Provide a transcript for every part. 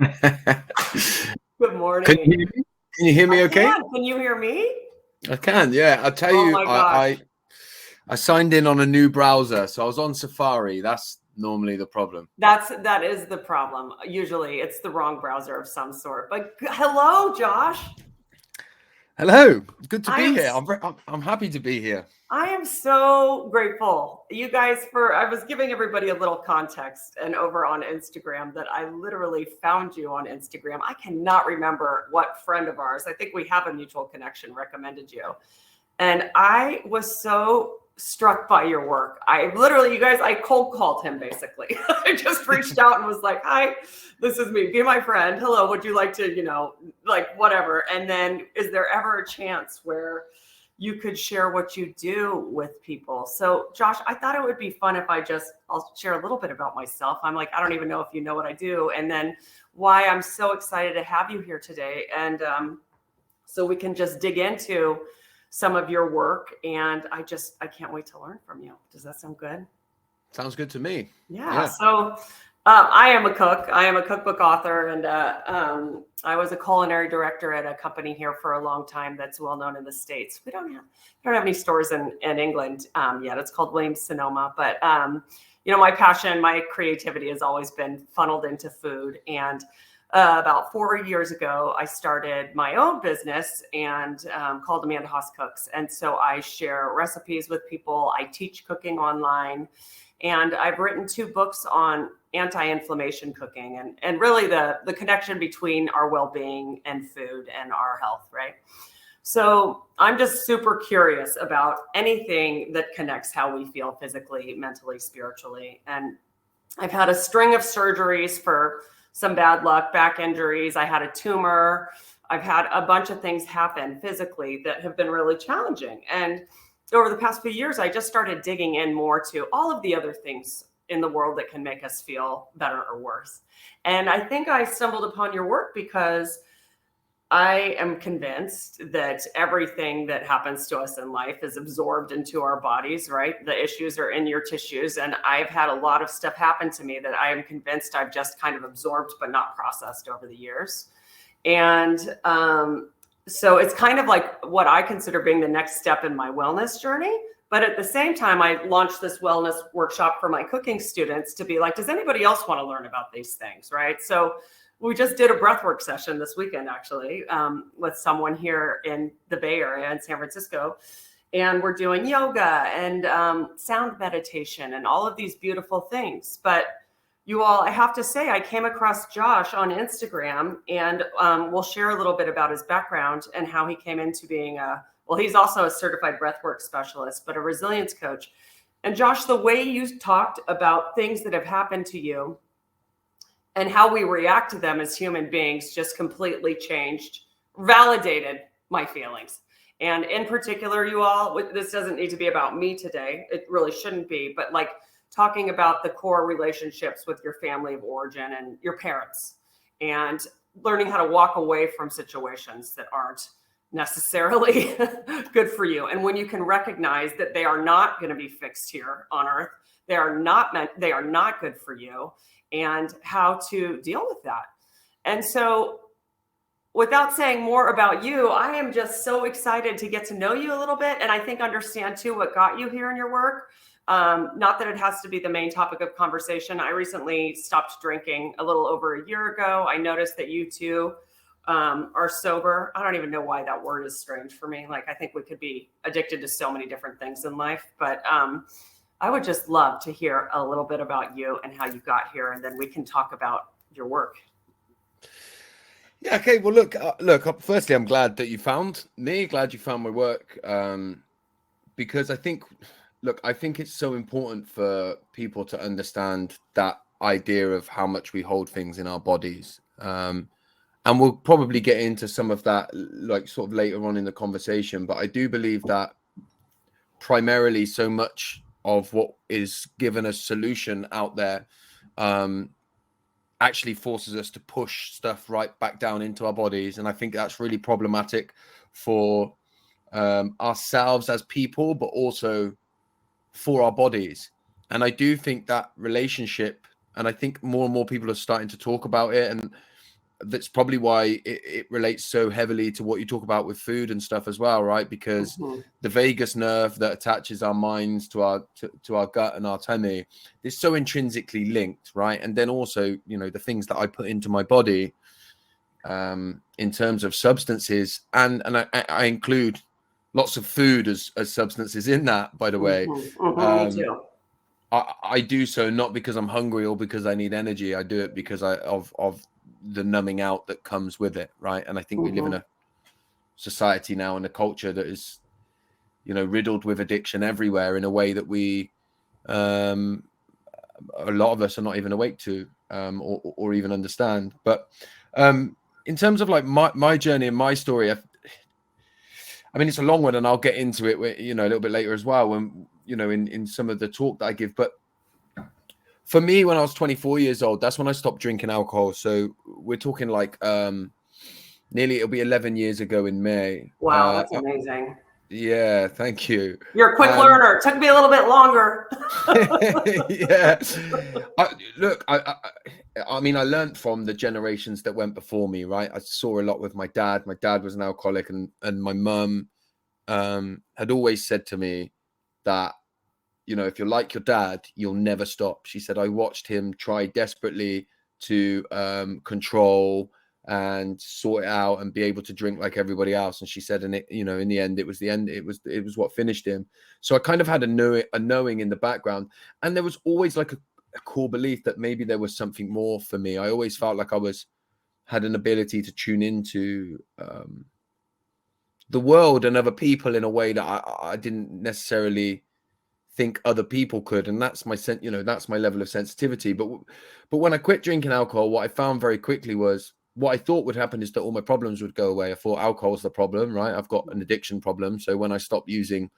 Good morning. Can you hear me I okay? can you hear me? I can, yeah. I'll tell Oh you, my gosh. I signed in on a new browser, so I was on Safari. That's normally the problem. That is the problem. Usually it's the wrong browser of some sort. But hello, Josh. Hello, good to I be am here. I'm happy to be here. I am so grateful, you guys, for I was giving everybody a little context and over on Instagram that I literally found you on Instagram. I cannot remember what friend of ours, I think we have a mutual connection, recommended you. And I was so struck by your work. I literally, you guys, I cold called him basically. I just reached out and was like, hi, this is me. Be my friend. Hello. Would you like to, like whatever. And then is there ever a chance where you could share what you do with people? So Josh, I thought it would be fun if I'll share a little bit about myself. I'm like, I don't even know if you know what I do. And then why I'm so excited to have you here today. And so we can just dig into some of your work, and I can't wait to learn from you. Does that sound good? Sounds good to me. Yeah. So I am a cook. I am a cookbook author, and I was a culinary director at a company here for a long time that's well known in the States. We don't have any stores in England yet. It's called Williams Sonoma, but my passion, my creativity has always been funneled into food. And about 4 years ago, I started my own business and called Amanda Haas Cooks. And so I share recipes with people. I teach cooking online. And I've written 2 books on anti-inflammation cooking and really the connection between our well-being and food and our health, right? So I'm just super curious about anything that connects how we feel physically, mentally, spiritually. And I've had a string of surgeries for some bad luck, back injuries. I had a tumor. I've had a bunch of things happen physically that have been really challenging. And over the past few years, I just started digging in more to all of the other things in the world that can make us feel better or worse. And I think I stumbled upon your work because I am convinced that everything that happens to us in life is absorbed into our bodies, right? The issues are in your tissues. And I've had a lot of stuff happen to me that I am convinced I've just kind of absorbed, but not processed over the years. And so it's kind of like what I consider being the next step in my wellness journey. But at the same time, I launched this wellness workshop for my cooking students to be like, does anybody else want to learn about these things, right? So we just did a breathwork session this weekend, actually, with someone here in the Bay Area in San Francisco. And we're doing yoga and sound meditation and all of these beautiful things. But you all, I have to say, I came across Josh on Instagram, and we'll share a little bit about his background and how he came into being he's also a certified breathwork specialist, but a resilience coach. And Josh, the way you talked about things that have happened to you and how we react to them as human beings just completely changed, validated my feelings. And in particular, you all, this doesn't need to be about me today. It really shouldn't be, but like talking about the core relationships with your family of origin and your parents, and learning how to walk away from situations that aren't necessarily good for you. And when you can recognize that they are not going to be fixed here on earth, they are not good for you, and how to deal with that. And so without saying more about you, I am just so excited to get to know you a little bit. And I think understand too what got you here in your work. Not that it has to be the main topic of conversation. I recently stopped drinking a little over a year ago. I noticed that you too are sober. I don't even know why that word is strange for me. Like, I think we could be addicted to so many different things in life, but I would just love to hear a little bit about you and how you got here, and then we can talk about your work. Yeah. Okay. Well, look. Firstly, I'm glad that you found me. Glad you found my work, because I think it's so important for people to understand that idea of how much we hold things in our bodies. And we'll probably get into some of that, like sort of later on in the conversation. But I do believe that primarily so much of what is given as solution out there actually forces us to push stuff right back down into our bodies. And I think that's really problematic for ourselves as people, but also for our bodies. And I do think that relationship, and I think more and more people are starting to talk about it. And that's probably why it relates so heavily to what you talk about with food and stuff as well, right? Because the vagus nerve that attaches our minds to our gut and our tummy is so intrinsically linked, right? And then also, you know, the things that I put into my body in terms of substances, and I include lots of food as substances in that, by the way. Me too. I do so not because I'm hungry or because I need energy. I do it because of the numbing out that comes with it, right? And I think we live in a society now and a culture that is, you know, riddled with addiction everywhere in a way that we, a lot of us are not even awake to, or even understand. But in terms of like my journey and my story, I mean, it's a long one, and I'll get into it, you know, a little bit later as well, when, you know, in some of the talk that I give. But for me, when I was 24 years old, that's when I stopped drinking alcohol. So we're talking like nearly, it'll be 11 years ago in May. Wow, that's amazing. Yeah, thank you. You're a quick learner. It took me a little bit longer. Yeah. Look, I mean, I learned from the generations that went before me, right? I saw a lot with my dad. My dad was an alcoholic, and my mum had always said to me that, you know, if you're like your dad, you'll never stop. She said, I watched him try desperately to control and sort it out and be able to drink like everybody else. And she said, and it, you know, in the end, it was the end. It was what finished him. So I kind of had a knowing in the background, and there was always like a core belief that maybe there was something more for me. I always felt like I had an ability to tune into the world and other people in a way that I didn't necessarily think other people could. And that's my you know, that's my level of sensitivity. But when I quit drinking alcohol, what I found very quickly was, what I thought would happen is that all my problems would go away. I thought alcohol's the problem, right? I've got an addiction problem. So when I stop using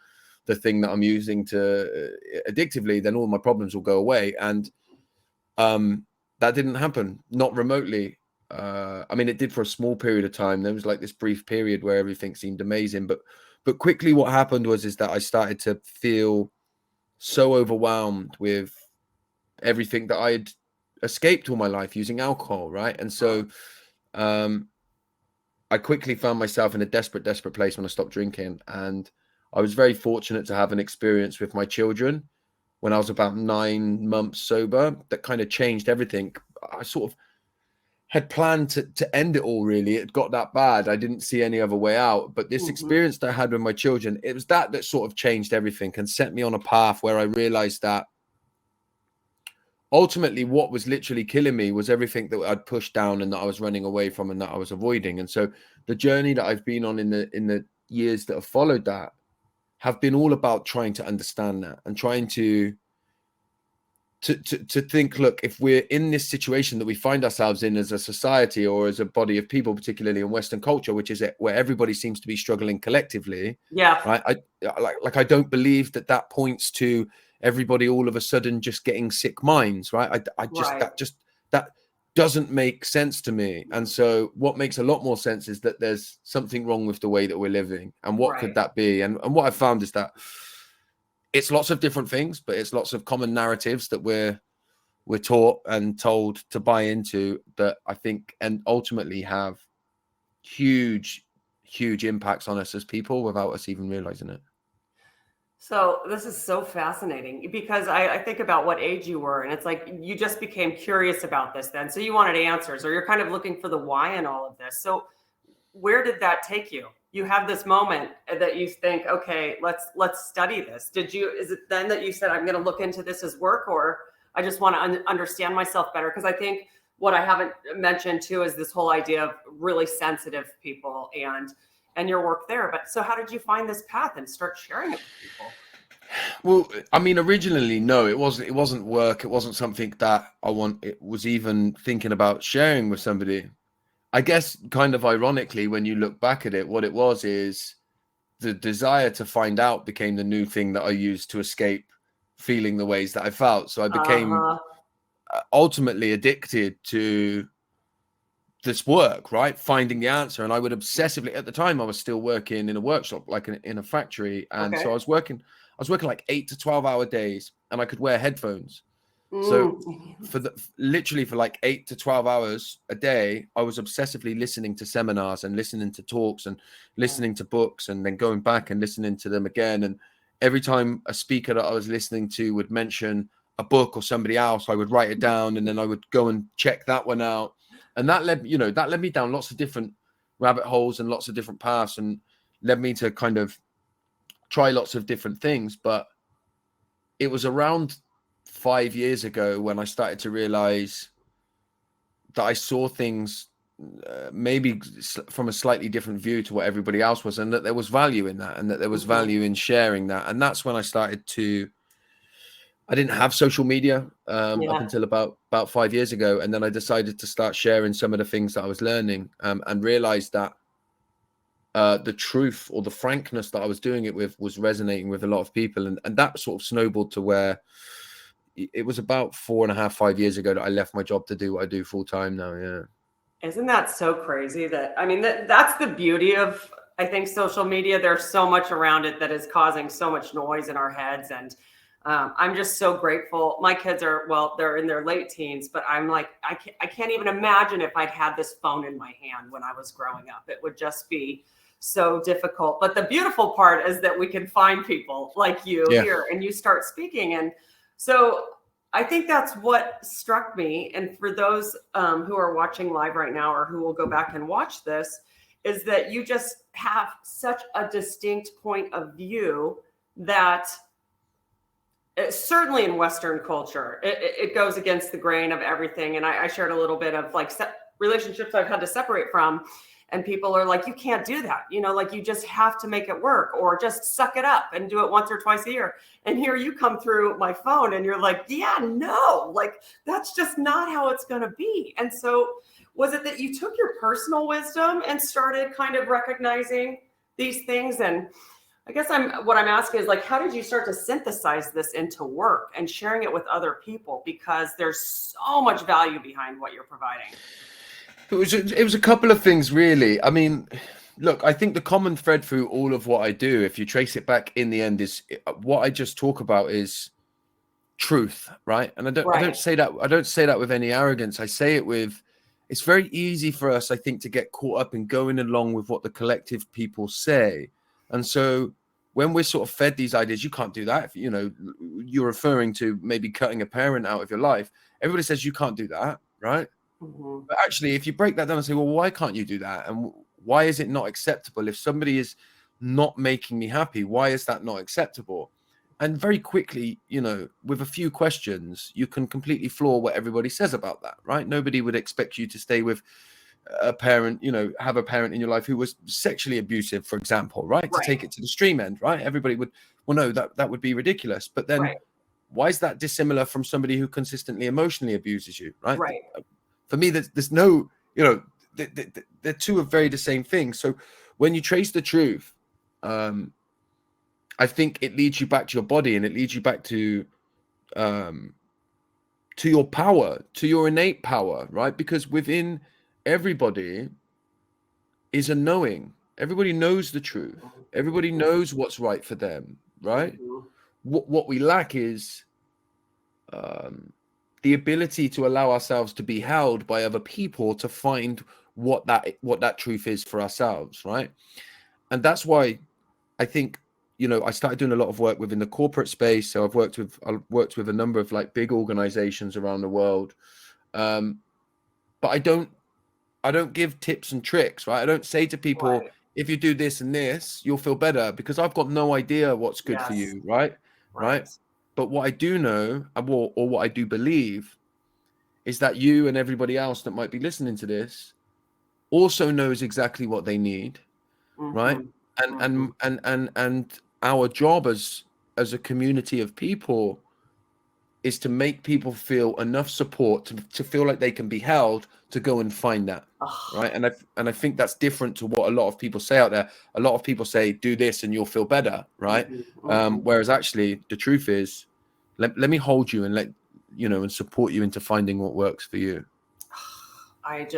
the thing that I'm using to addictively, then all my problems will go away. And that didn't happen, not remotely. I mean, it did for a small period of time. There was like this brief period where everything seemed amazing, but quickly what happened is that I started to feel so overwhelmed with everything that I had escaped all my life using alcohol, right? And so I quickly found myself in a desperate place when I stopped drinking. And I was very fortunate to have an experience with my children when I was about 9 months sober that kind of changed everything. I sort of had planned to end it all, really. It got that bad. I didn't see any other way out. But this experience that I had with my children, it was that sort of changed everything and set me on a path where I realized that ultimately what was literally killing me was everything that I'd pushed down and that I was running away from and that I was avoiding. And so the journey that I've been on in the years that have followed that have been all about trying to understand that and trying to think, look, if we're in this situation that we find ourselves in as a society or as a body of people, particularly in Western culture, which is where everybody seems to be struggling collectively. Yeah. Right. I don't believe that points to everybody all of a sudden just getting sick minds. Right. That doesn't make sense to me. And so what makes a lot more sense is that there's something wrong with the way that we're living. And what could that be? And what I found is that it's lots of different things, but it's lots of common narratives that we're taught and told to buy into that I think and ultimately have huge impacts on us as people without us even realizing it. So this is so fascinating because I think about what age you were, and it's like you just became curious about this then. So you wanted answers, or you're kind of looking for the why in all of this. So where did that take you? You have this moment that you think, okay, let's study this. Is it then that you said, I'm going to look into this as work, or I just want to understand myself better? Because I think what I haven't mentioned too is this whole idea of really sensitive people and your work there. But so how did you find this path and start sharing it with people? Well, I mean, originally, no, it wasn't work. It wasn't something that it was even thinking about sharing with somebody. I guess kind of ironically, when you look back at it, what it was is the desire to find out became the new thing that I used to escape feeling the ways that I felt. So I became ultimately addicted to this work, right? Finding the answer. And I would obsessively, at the time I was still working in a workshop, like in a factory. And so I was working like 8 to 12 hour days, and I could wear headphones. So Mm. literally for like 8 to 12 hours a day, I was obsessively listening to seminars and listening to talks and listening to books, and then going back and listening to them again. And every time a speaker that I was listening to would mention a book or somebody else, I would write it down, and then I would go and check that one out. And that led me down lots of different rabbit holes and lots of different paths, and led me to kind of try lots of different things. But it was around 5 years ago when I started to realize that I saw things maybe from a slightly different view to what everybody else was, and that there was value in that, and that there was value in sharing that. And that's when I didn't have social media up until about 5 years ago. And then I decided to start sharing some of the things that I was learning, and realized that the truth or the frankness that I was doing it with was resonating with a lot of people. And that sort of snowballed to where it was about 4.5, 5 years ago that I left my job to do what I do full time now. Yeah. Isn't that so crazy? That's the beauty of, I think, social media. There's so much around it that is causing so much noise in our heads. And I'm just so grateful. My kids they're in their late teens, but I'm like, I can't even imagine if I'd had this phone in my hand when I was growing up. It would just be so difficult. But the beautiful part is that we can find people like you here, and you start speaking. And so I think that's what struck me. And for those who are watching live right now, or who will go back and watch this, is that you just have such a distinct point of view that certainly in Western culture, it goes against the grain of everything. And I shared a little bit of like relationships I've had to separate from. And people are like, you can't do that. Like you just have to make it work, or just suck it up and do it once or twice a year. And here you come through my phone and you're like, yeah, no, like that's just not how it's going to be. And so was it that you took your personal wisdom and started kind of recognizing these things? And I guess what I'm asking is like, how did you start to synthesize this into work and sharing it with other people? Because there's so much value behind what you're providing. It was a couple of things, really. I mean, look, I think the common thread through all of what I do, if you trace it back in the end, is what I just talk about is truth, right? And I don't say that with any arrogance. I say it with, it's very easy for us, I think, to get caught up in going along with what the collective people say. And so when we're sort of fed these ideas, you can't do that. If, you're referring to maybe cutting a parent out of your life. Everybody says you can't do that, right? Mm-hmm. But actually, if you break that down and say, well, why can't you do that? And why is it not acceptable? If somebody is not making me happy, why is that not acceptable? And very quickly, with a few questions, you can completely floor what everybody says about that, right? Nobody would expect you to stay with a parent, have a parent in your life who was sexually abusive, for example, right? To take it to the extreme end, right? Everybody would, well, no, that would be ridiculous. But then why is that dissimilar from somebody who consistently emotionally abuses you, right? Right. For me, there's no, they're two of very the same thing. So when you trace the truth, I think it leads you back to your body, and it leads you back to your power, to your innate power, right? Because within everybody is a knowing. Everybody knows the truth. Everybody knows what's right for them, right? Mm-hmm. What we lack is the ability to allow ourselves to be held by other people to find what that truth is for ourselves, right? And that's why I think, I started doing a lot of work within the corporate space. So I've worked with a number of like big organizations around the world, but I don't give tips and tricks, right? I don't say to people, if you do this and this, you'll feel better, because I've got no idea what's good for you, right? But what I do know, or what I do believe, is that you and everybody else that might be listening to this also knows exactly what they need, right? And our job as a community of people is to make people feel enough support to feel like they can be held to go and find that, right? And I think that's different to what a lot of people say out there. A lot of people say, do this and you'll feel better, right? Whereas actually the truth is, let me hold you and and support you into finding what works for you. I'm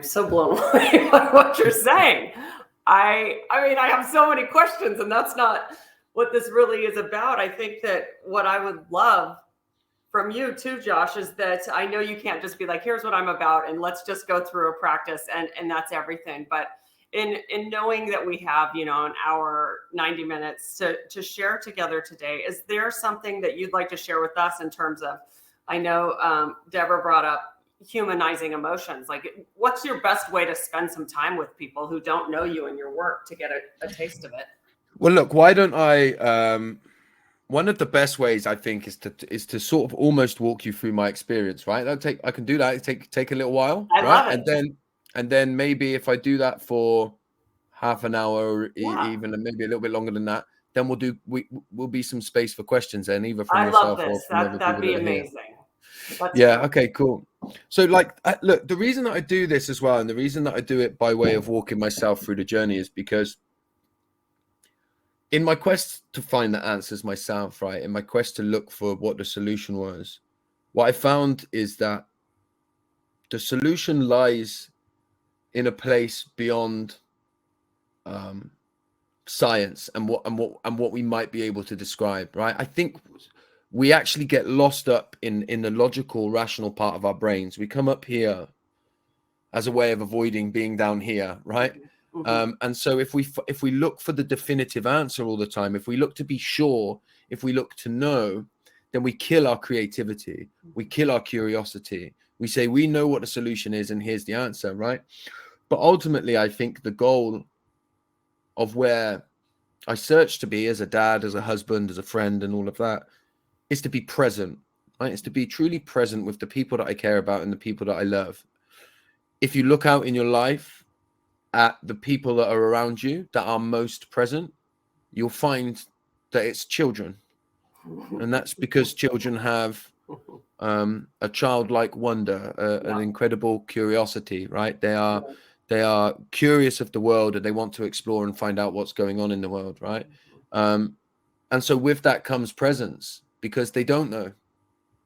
so blown away by what you're saying. I mean, I have so many questions, and that's not what this really is about. I think that what I would love from you too, Josh, is that I know you can't just be like, here's what I'm about, and let's just go through a practice and that's everything. But in knowing that we have, you know, an hour, 90 minutes to share together today, is there something that you'd like to share with us in terms of, I know Deborah brought up humanizing emotions. Like, what's your best way to spend some time with people who don't know you and your work to get a taste of it? Well, look, why don't I one of the best ways I think is to sort of almost walk you through my experience, right? I can do that. Take a little while, I right? love it. And then maybe if I do that for half an hour, or Yeah. even maybe a little bit longer than that, then we'll be some space for questions then, either from I love yourself or this. from other That'd people be that are here. amazing. Let's Yeah. do it. Okay. Cool. So, like, look, the reason that I do this as well, and the reason that I do it by way of walking myself through the journey, is because in my quest to find the answers myself, right, in my quest to look for what the solution was, what I found is that the solution lies in a place beyond science and what we might be able to describe, right? I think we actually get lost up in the logical, rational part of our brains. We come up here as a way of avoiding being down here, right? Mm-hmm. And so if we look for the definitive answer all the time, if we look to be sure, if we look to know, then we kill our creativity, we kill our curiosity. We say we know what the solution is and here's the answer, right? But ultimately, I think the goal of where I search to be as a dad, as a husband, as a friend, and all of that is to be present, right? It's to be truly present with the people that I care about and the people that I love. If you look out in your life at the people that are around you that are most present, you'll find that it's children. And that's because children have a childlike wonder, an incredible curiosity, right? They are curious of the world and they want to explore and find out what's going on in the world, right? And so with that comes presence because they don't know.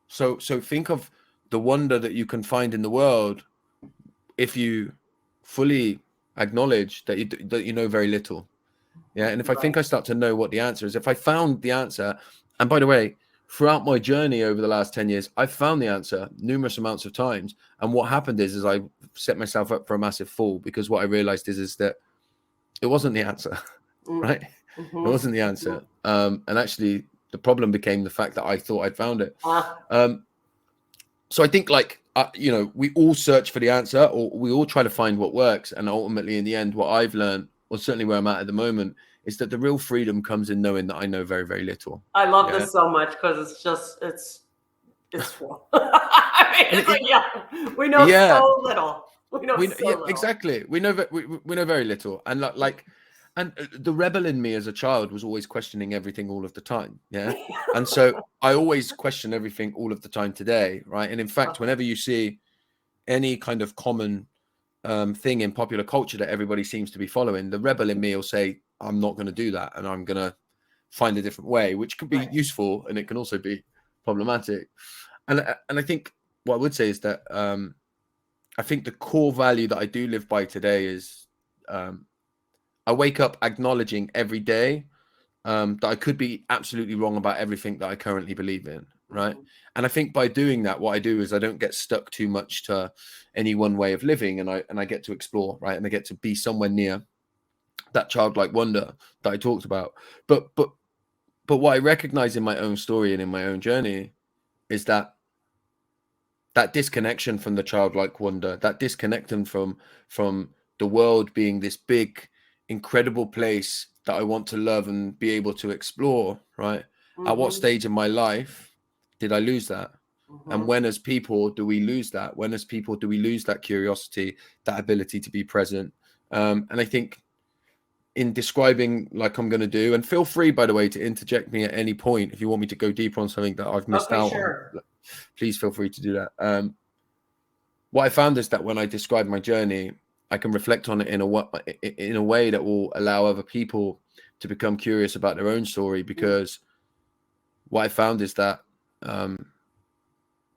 So think of the wonder that you can find in the world if you fully acknowledge that you know very little. Yeah. And if I think I start to know what the answer is, if I found the answer, and by the way, throughout my journey over the last 10 years, I've found the answer numerous amounts of times. And what happened is I set myself up for a massive fall because what I realized is that it wasn't the answer, right? Mm-hmm. It wasn't the answer. And actually the problem became the fact that I thought I'd found it. So I think like, you know, we all search for the answer or we all try to find what works. And ultimately in the end, what I've learned, or certainly where I'm at the moment, is that the real freedom comes in knowing that I know very, very little. I love this so much because it's true. I mean, it's like, we know so little. We know so little. Exactly. We know very little. And and the rebel in me as a child was always questioning everything all of the time. Yeah. And so I always question everything all of the time today. Right. And in fact, whenever you see any kind of common thing in popular culture that everybody seems to be following, the rebel in me will say, I'm not going to do that. And I'm going to find a different way, which can be useful. And it can also be problematic. And I think what I would say is that I think the core value that I do live by today is I wake up acknowledging every day that I could be absolutely wrong about everything that I currently believe in, right? And I think by doing that, what I do is I don't get stuck too much to any one way of living, and I get to explore, right? And I get to be somewhere near that childlike wonder that I talked about. But what I recognize in my own story and in my own journey is that disconnection from the childlike wonder, that disconnection from the world being this big, incredible place that I want to love and be able to explore, right? At what stage in my life did I lose that? And when as people do we lose that? When as people do we lose that curiosity, that ability to be present? And I think in describing like I'm going to do, and feel free, by the way, to interject me at any point if you want me to go deeper on something that I've missed out on. Please feel free to do that. What I found is that when I describe my journey, I can reflect on it in a way that will allow other people to become curious about their own story. Because what I found is that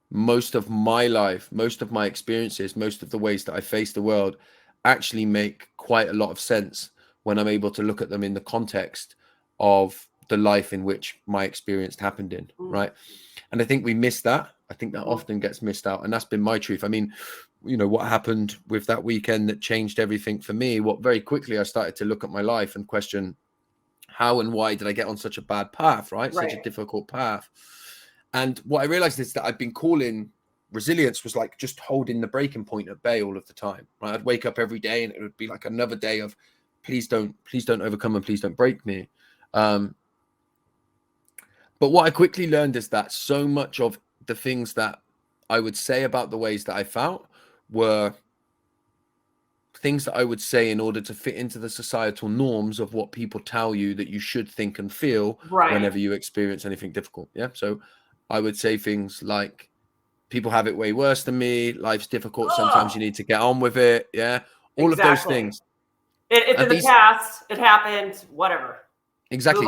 most of my life, most of my experiences, most of the ways that I face the world actually make quite a lot of sense when I'm able to look at them in the context of the life in which my experience happened in, right? And I think we miss that. I think that often gets missed out, and that's been my truth. I mean, you know, what happened with that weekend that changed everything for me, what very quickly I started to look at my life and question how and why did I get on such a bad path, right? Such a difficult path. And what I realized is that I'd been calling resilience was like just holding the breaking point at bay all of the time, right? I'd wake up every day and it would be like another day of please don't overcome and please don't break me. But what I quickly learned is that so much of the things that I would say about the ways that I felt were things that I would say in order to fit into the societal norms of what people tell you that you should think and feel whenever you experience anything difficult. Yeah. So I would say things like, people have it way worse than me. Life's difficult. Sometimes you need to get on with it. Yeah. All of those things. It's in the past. It happened. Whatever. Exactly.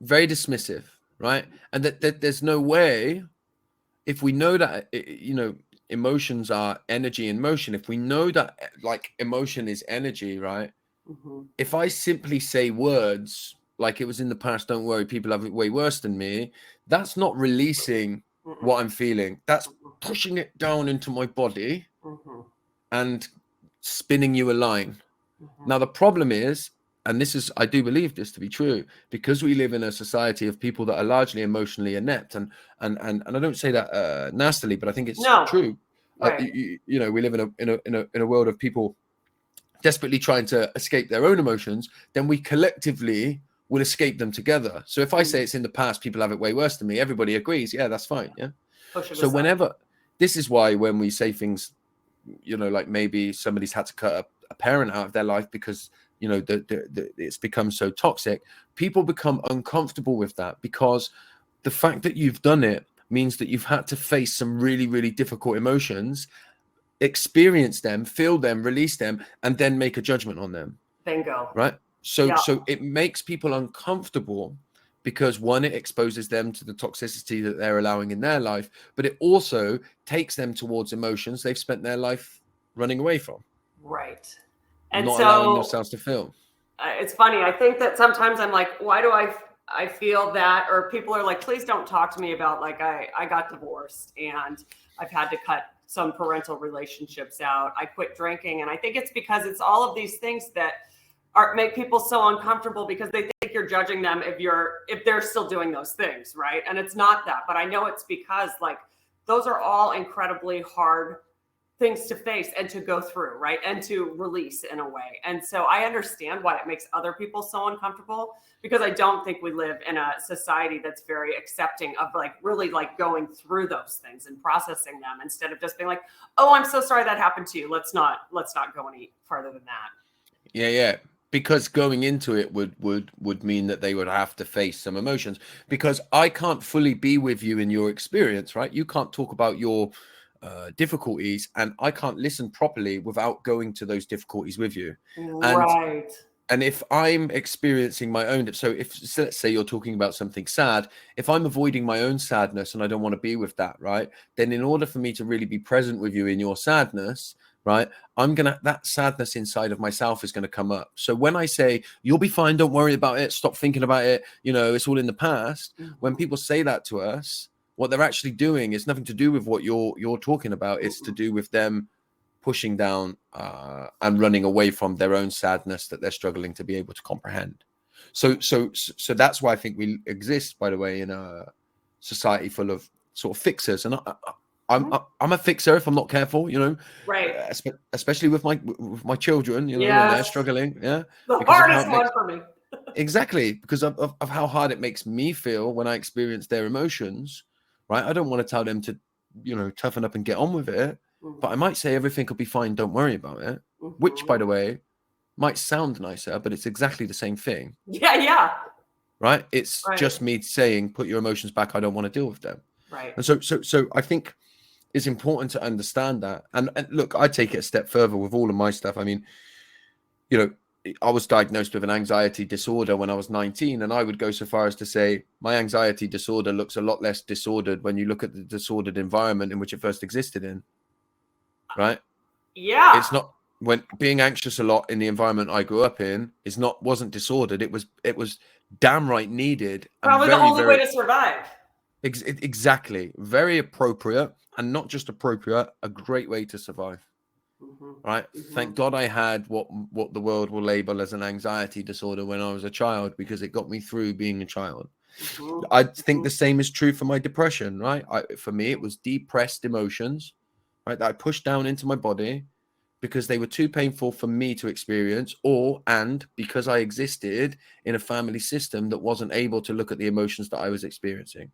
Very dismissive. Right. And that there's no way, if we know that, you know, emotions are energy in motion. If we know that like emotion is energy, right? If I simply say words like it was in the past, don't worry, people have it way worse than me, that's not releasing what I'm feeling. That's pushing it down into my body and spinning you a line. Now, the problem is, and this is, I do believe this to be true, because we live in a society of people that are largely emotionally inept, and I don't say that nastily, but I think it's true. You know, we live in a world of people desperately trying to escape their own emotions. Then we collectively will escape them together. So if I say it's in the past, people have it way worse than me, everybody agrees. Yeah, that's fine. Yeah. So whenever, this is why when we say things, you know, like maybe somebody's had to cut a parent out of their life because, you know, it's become so toxic, people become uncomfortable with that, because the fact that you've done it means that you've had to face some really, really difficult emotions, experience them, feel them, release them, and then make a judgment on them. Bingo. Right? So it makes people uncomfortable because, one, it exposes them to the toxicity that they're allowing in their life, but it also takes them towards emotions they've spent their life running away from. Right. And not so allowing themselves to feel. It's funny. I think that sometimes I'm like, why do I feel that? Or people are like, please don't talk to me about, like, I got divorced and I've had to cut some parental relationships out. I quit drinking. And I think it's because it's all of these things that make people so uncomfortable, because they think you're judging them if they're still doing those things, right? And it's not that. But I know it's because, like, those are all incredibly hard things to face and to go through, right? And to release in a way. And so I understand why it makes other people so uncomfortable, because I don't think we live in a society that's very accepting of, like, really, like, going through those things and processing them, instead of just being like, oh, I'm so sorry that happened to you. Let's not go any further than that. Yeah. Because going into it would mean that they would have to face some emotions, because I can't fully be with you in your experience, right? You can't talk about your difficulties, and I can't listen properly without going to those difficulties with you. Right. And if I'm experiencing my own, so let's say you're talking about something sad, if I'm avoiding my own sadness and I don't want to be with that, right, then in order for me to really be present with you in your sadness, right, that sadness inside of myself is going to come up. So when I say, you'll be fine, don't worry about it, stop thinking about it, you know, it's all in the past. When people say that to us, what they're actually doing is nothing to do with what you're talking about. It's to do with them pushing down and running away from their own sadness that they're struggling to be able to comprehend. So that's why I think we exist, by the way, in a society full of sort of fixers. And I'm a fixer if I'm not careful, you know, right? Especially with my children, you know, when they're struggling. Yeah, the hardest one for me. Exactly, because of how hard it makes me feel when I experience their emotions. Right, I don't want to tell them to, you know, toughen up and get on with it. But I might say everything will be fine, don't worry about it. Which, by the way, might sound nicer, but it's exactly the same thing. Yeah. Right? It's just me saying, put your emotions back, I don't want to deal with them. Right. And so I think it's important to understand that. And look, I take it a step further with all of my stuff. I mean, you know, I was diagnosed with an anxiety disorder when I was 19, and I would go so far as to say my anxiety disorder looks a lot less disordered when you look at the disordered environment in which it first existed in. Right? Yeah. when being anxious a lot in the environment I grew up in wasn't disordered. It was damn right needed and Probably the very, only way very to survive. exactly very appropriate, and not just appropriate, a great way to survive. Mm-hmm. Right. Mm-hmm. Thank God I had what the world will label as an anxiety disorder when I was a child, because it got me through being a child. Mm-hmm. I think the same is true for my depression, right? For me, it was depressed emotions, right, that I pushed down into my body because they were too painful for me to experience, and because I existed in a family system that wasn't able to look at the emotions that I was experiencing.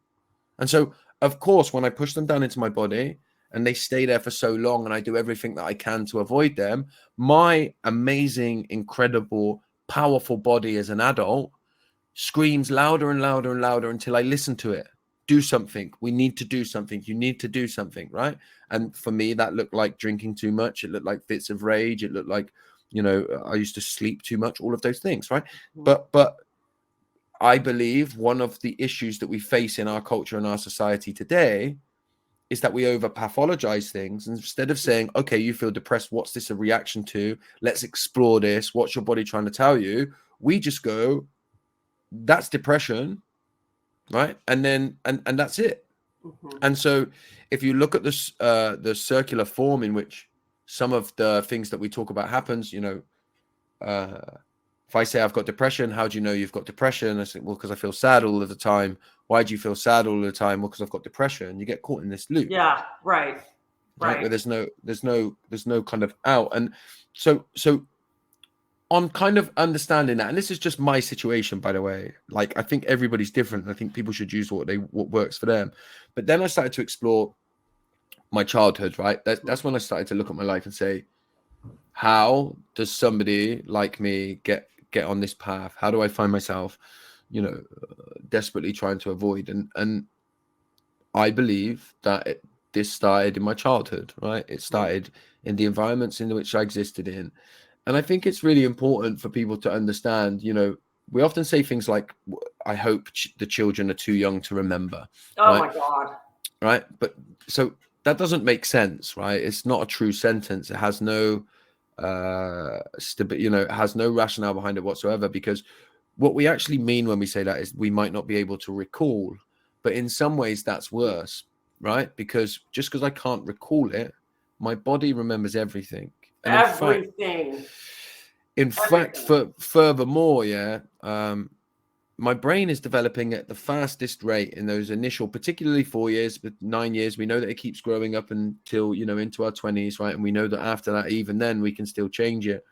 And so, of course, when I push them down into my body and they stay there for so long and I do everything that I can to avoid them, my amazing, incredible, powerful body as an adult screams louder and louder and louder until I listen to it. Do something. We need to do something. You need to do something, right? And for me, that looked like drinking too much. It looked like fits of rage. It looked like, I used to sleep too much. All of those things, right? But I believe one of the issues that we face in our culture and our society today is that we over pathologize things. Instead of saying, okay, you feel depressed, what's this a reaction to? Let's explore this. What's your body trying to tell you? We just go, that's depression, right? And then and that's it. Mm-hmm. And so if you look at this the circular form in which some of the things that we talk about happens, if I say I've got depression, how do you know you've got depression? I say, well, because I feel sad all of the time. Why do you feel sad all the time? Well, because I've got depression. You get caught in this loop. Yeah, right. Where there's no kind of out. And so on kind of understanding that, and this is just my situation, by the way, like I think everybody's different. I think people should use what works for them. But then I started to explore my childhood, right? That's when I started to look at my life and say, how does somebody like me get on this path? How do I find myself, desperately trying to avoid? And I believe that this started in my childhood, right? It started in the environments in which I existed in. And I think it's really important for people to understand, we often say things like, I hope the children are too young to remember. Oh right? my God. Right. But so that doesn't make sense, right? It's not a true sentence. It has no, it has no rationale behind it whatsoever, because what we actually mean when we say that is we might not be able to recall, but in some ways that's worse, right? Because just because I can't recall it, my body remembers everything. And Everything. in fact, furthermore, my brain is developing at the fastest rate in those initial, particularly 4 years, but 9 years. We know that it keeps growing up until, into our 20s, right? And we know that after that, even then, we can still change it.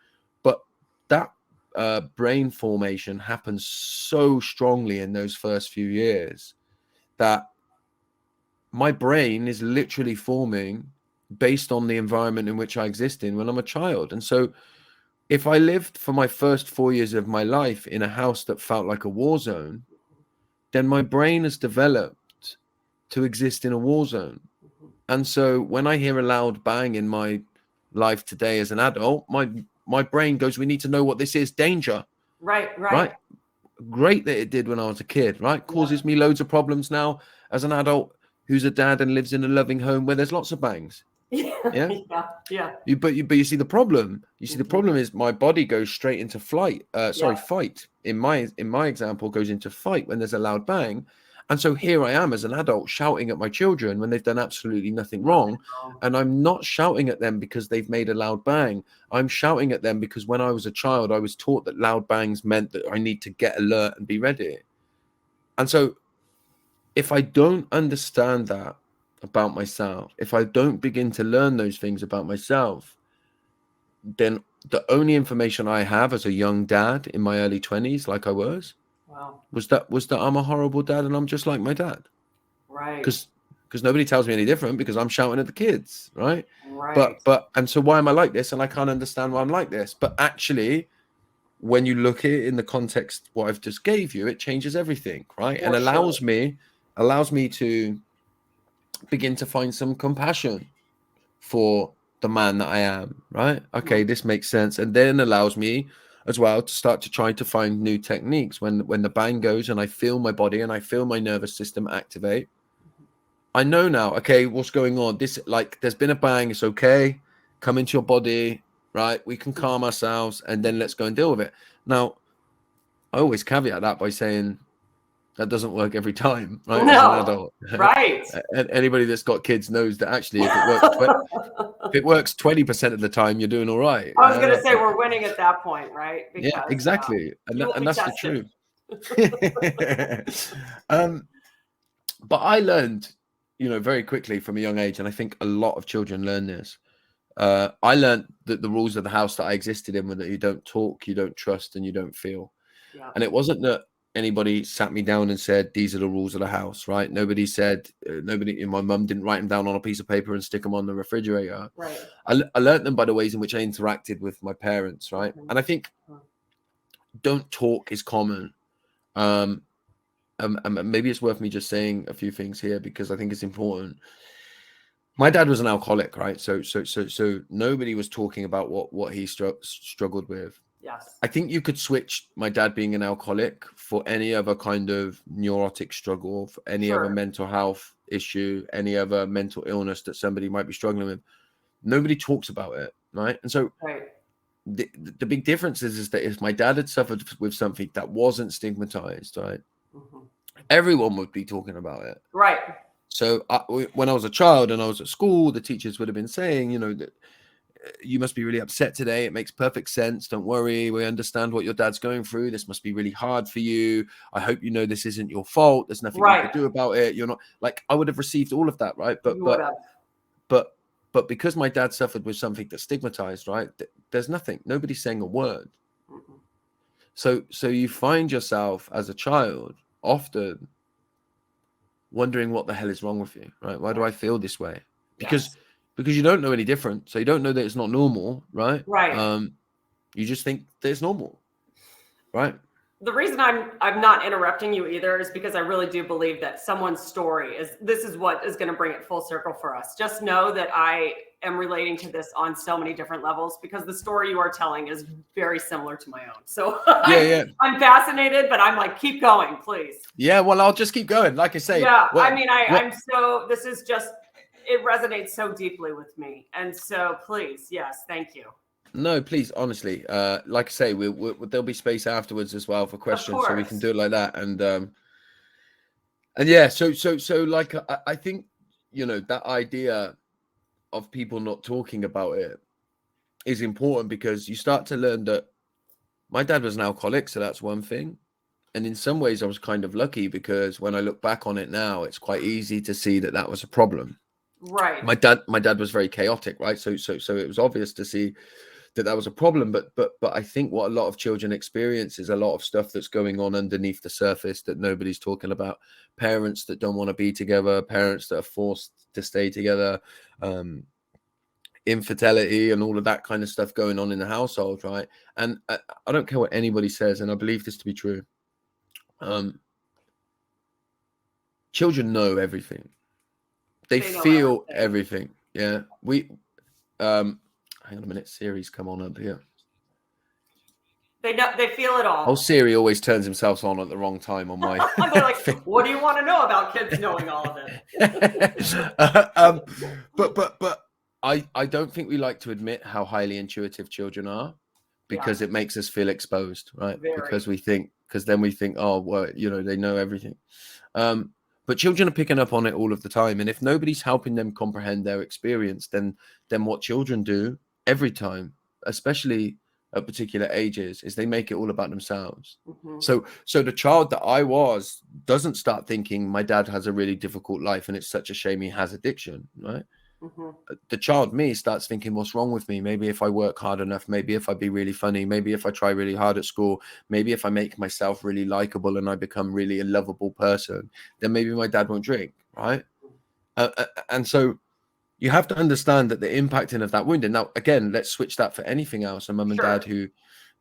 But that brain formation happens so strongly in those first few years that my brain is literally forming based on the environment in which I exist in when I'm a child. And so if I lived for my first 4 years of my life in a house that felt like a war zone, then my brain has developed to exist in a war zone. And so when I hear a loud bang in my life today as an adult, my brain goes, we need to know what this is. Danger. Right. Great that it did when I was a kid, right? Causes me loads of problems now as an adult who's a dad and lives in a loving home where there's lots of bangs. Yeah. But you see the problem. The problem is my body goes straight into fight. In my example, goes into fight when there's a loud bang. And so here I am as an adult shouting at my children when they've done absolutely nothing wrong. And I'm not shouting at them because they've made a loud bang. I'm shouting at them because when I was a child, I was taught that loud bangs meant that I need to get alert and be ready. And so if I don't understand that about myself, if I don't begin to learn those things about myself, then the only information I have as a young dad in my early 20s, like I was that I'm a horrible dad and I'm just like my dad. Right. Because nobody tells me any different, because I'm shouting at the kids, right? And so why am I like this? And I can't understand why I'm like this. But actually, when you look at it in the context what I've just gave you, it changes everything, right? And allows me to begin to find some compassion for the man that I am, right? Okay, this makes sense. And then allows me as well to start to try to find new techniques when the bang goes and I feel my body and I feel my nervous system activate. I know now, okay, what's going on? This, like, there's been a bang, it's okay. Come into your body, right? We can calm ourselves and then let's go and deal with it. Now, I always caveat that by saying that doesn't work every time, right? As an No, adult, right. and anybody that's got kids knows that actually, if it works 20% of the time, you're doing all right. I was going to say we're winning at that point, right? Yeah, Because exactly, you will and be that's the tested. truth. But I learned, very quickly from a young age, and I think a lot of children learn this. I learned that the rules of the house that I existed in were that you don't talk, you don't trust, and you don't feel. Yeah. And it wasn't that anybody sat me down and said, these are the rules of the house, right? Nobody said, my mum didn't write them down on a piece of paper and stick them on the refrigerator. Right. I learned them by the ways in which I interacted with my parents, right? Mm-hmm. And I think don't talk is common. And maybe it's worth me just saying a few things here because I think it's important. My dad was an alcoholic, right? So nobody was talking about what he struggled with. Yes. I think you could switch my dad being an alcoholic for any other kind of neurotic struggle, for any other mental health issue, any other mental illness that somebody might be struggling with. Nobody talks about it, right? And so the big difference is that if my dad had suffered with something that wasn't stigmatized, right, everyone would be talking about it. Right. So when I was a child and I was at school, the teachers would have been saying, that you must be really upset today. It makes perfect sense. Don't worry. We understand what your dad's going through. This must be really hard for you. I hope you know this isn't your fault. There's nothing you could do about it. You're not like I would have received all of that, right? But because my dad suffered with something that's stigmatized, right? There's nothing. Nobody's saying a word. So you find yourself as a child often wondering what the hell is wrong with you, right? Why do I feel this way? Because you don't know any different. So you don't know that it's not normal, right? Right. You just think that it's normal, right? The reason I'm not interrupting you either is because I really do believe that someone's story is what is going to bring it full circle for us. Just know that I am relating to this on so many different levels because the story you are telling is very similar to my own. So I'm fascinated, but I'm like, keep going, please. Yeah, well, I'll just keep going. Like I say, this is just, it resonates so deeply with me. And so please, yes, thank you. No, please, honestly, like I say, there'll be space afterwards as well for questions, so we can do it like that. And yeah, so like I think that idea of people not talking about it is important because you start to learn that my dad was an alcoholic, so that's one thing. And in some ways, I was kind of lucky because when I look back on it now, it's quite easy to see that was a problem. Right. My dad was very chaotic, right? So it was obvious to see that was a problem. But I think what a lot of children experience is a lot of stuff that's going on underneath the surface that nobody's talking about. Parents that don't want to be together, parents that are forced to stay together, infidelity and all of that kind of stuff going on in the household, right? And I don't care what anybody says, and I believe this to be true. Children know everything. They feel everything. Yeah. Hang on a minute. Siri's come on up here. They feel it all. Oh, Siri always turns himself on at the wrong time on my. They're like, what do you want to know about kids knowing all of it? But I don't think we like to admit how highly intuitive children are because it makes us feel exposed, right? Because then we think, oh, well, they know everything. But children are picking up on it all of the time. And if nobody's helping them comprehend their experience, then what children do every time, especially at particular ages, is they make it all about themselves. So the child that I was doesn't start thinking my dad has a really difficult life and it's such a shame he has addiction, right? The child me starts thinking, what's wrong with me? Maybe if I work hard enough, maybe if I be really funny, maybe if I try really hard at school, maybe if I make myself really likable and I become really a lovable person, then maybe my dad won't drink, right? And so you have to understand that the impacting of that wound. And now, again, let's switch that for anything else. A mum and dad who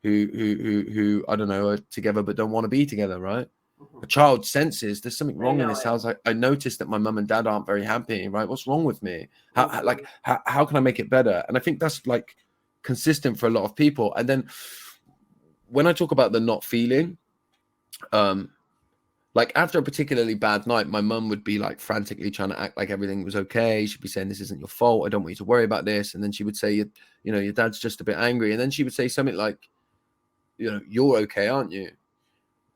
I don't know, are together but don't want to be together, right? A child senses there's something wrong in this house. I noticed that my mum and dad aren't very happy, right? What's wrong with me? How can I make it better? And I think that's like consistent for a lot of people. And then when I talk about the not feeling, like like after a particularly bad night, my mum would be like frantically trying to act like everything was okay. She'd be saying, this isn't your fault. I don't want you to worry about this. And then she would say, you know, your dad's just a bit angry. And then she would say something like, you know, you're okay, aren't you?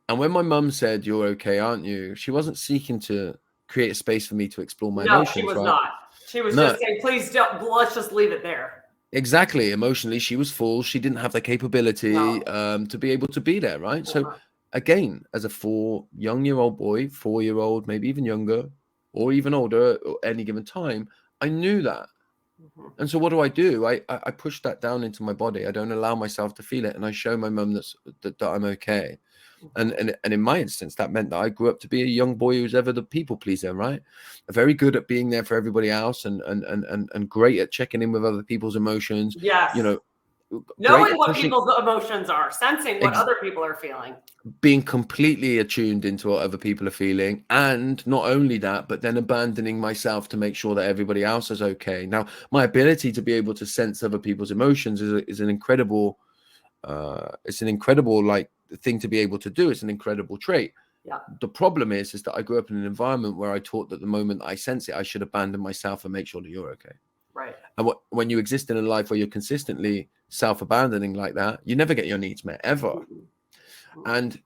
And when my mum said, you're okay, aren't you? She wasn't seeking to create a space for me to explore my emotions. No, she was right? not. She was just saying, please don't, let's just leave it there. Exactly. Emotionally, she was full. She didn't have the capability to be able to be there, right? So again, as a 4-year-old boy, 4-year-old, maybe even younger, or even older at any given time, I knew that. And so what do? I push that down into my body. I don't allow myself to feel it. And I show my mum that I'm okay. And in my instance, that meant that I grew up to be a young boy who's ever the people pleaser, right? Very good at being there for everybody else and great at checking in with other people's emotions. Yes. You know, knowing what people's emotions are, sensing what other people are feeling. Being completely attuned into what other people are feeling. And not only that, but then abandoning myself to make sure that everybody else is okay. Now, my ability to be able to sense other people's emotions is an incredible, it's an incredible like thing to be able to do. It's an incredible trait. Yeah. The problem is that I grew up in an environment where I taught that the moment I sense it, I should abandon myself and make sure that you're okay. Right. And when you exist in a life where you're consistently self-abandoning like that, you never get your needs met ever. And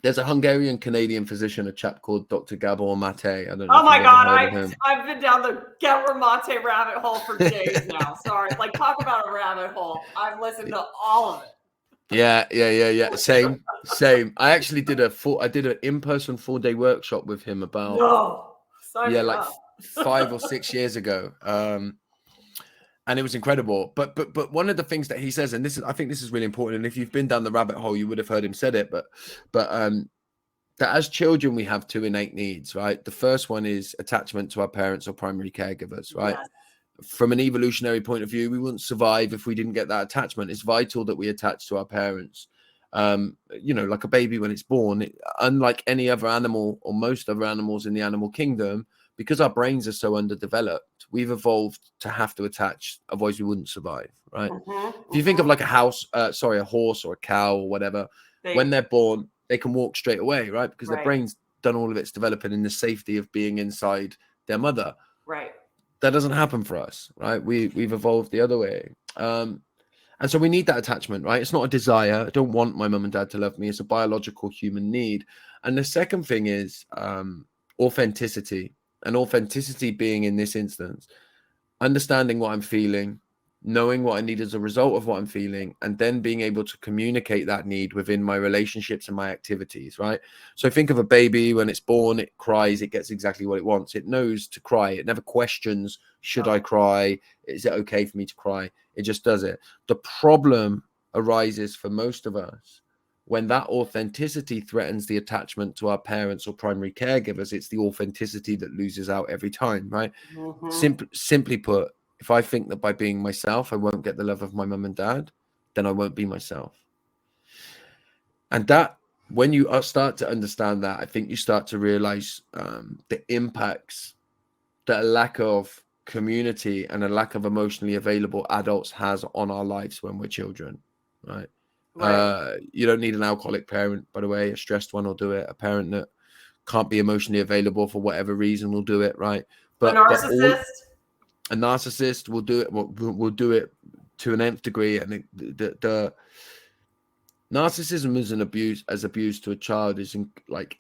there's a Hungarian Canadian physician, a chap called Dr. Gabor Mate. I don't know. Oh my God, I've been down the Gabor Mate rabbit hole for days now. Sorry, like talk about a rabbit hole. I've listened to all of it. Yeah. Same. I actually did an in-person 4-day workshop with him about like 5 or 6 years ago. And it was incredible. But one of the things that he says, and I think this is really important, and if you've been down the rabbit hole, you would have heard him said it, but that as children, we have 2 innate needs, right? The first one is attachment to our parents or primary caregivers, right? Yes. From an evolutionary point of view, we wouldn't survive if we didn't get that attachment. It's vital that we attach to our parents. You know, like a baby when it's born, unlike any other animal or most other animals in the animal kingdom, because our brains are so underdeveloped, we've evolved to have to attach, otherwise we wouldn't survive, right? If you think of like a horse or a cow or whatever, when they're born, they can walk straight away, right? Because their brain's done all of its developing in the safety of being inside their mother. Right. That doesn't happen for us, right? We've evolved the other way. And so we need that attachment, right? It's not a desire. I don't want my mum and dad to love me. It's a biological human need. And the second thing is authenticity. And authenticity being, in this instance, understanding what I'm feeling, knowing what I need as a result of what I'm feeling, and then being able to communicate that need within my relationships and my activities, right? So think of a baby when it's born, it cries, it gets exactly what it wants. It knows to cry. It never questions, should I cry? Is it okay for me to cry? It just does it. The problem arises for most of us when that authenticity threatens the attachment to our parents or primary caregivers. It's the authenticity that loses out every time, right? Simply put, if I think that by being myself, I won't get the love of my mum and dad, then I won't be myself. And that, when you start to understand that, I think you start to realize the impacts that a lack of community and a lack of emotionally available adults has on our lives when we're children, right? You don't need an alcoholic parent, by the way. A stressed one will do it. A parent that can't be emotionally available for whatever reason will do it, right? But a narcissist will do it. Will do it to an nth degree, and the narcissism is an abuse to a child is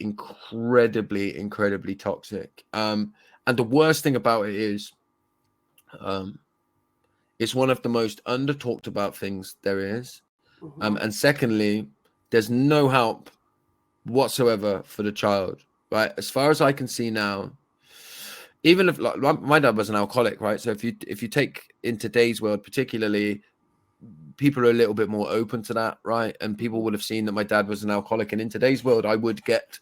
incredibly toxic. And the worst thing about it is, it's one of the most under talked about things there is. And secondly, there's no help whatsoever for the child, right? As far as I can see now, even if like my dad was an alcoholic, right? So if you take in today's world, particularly, people are a little bit more open to that, right? And people would have seen that my dad was an alcoholic, and in today's world, I would get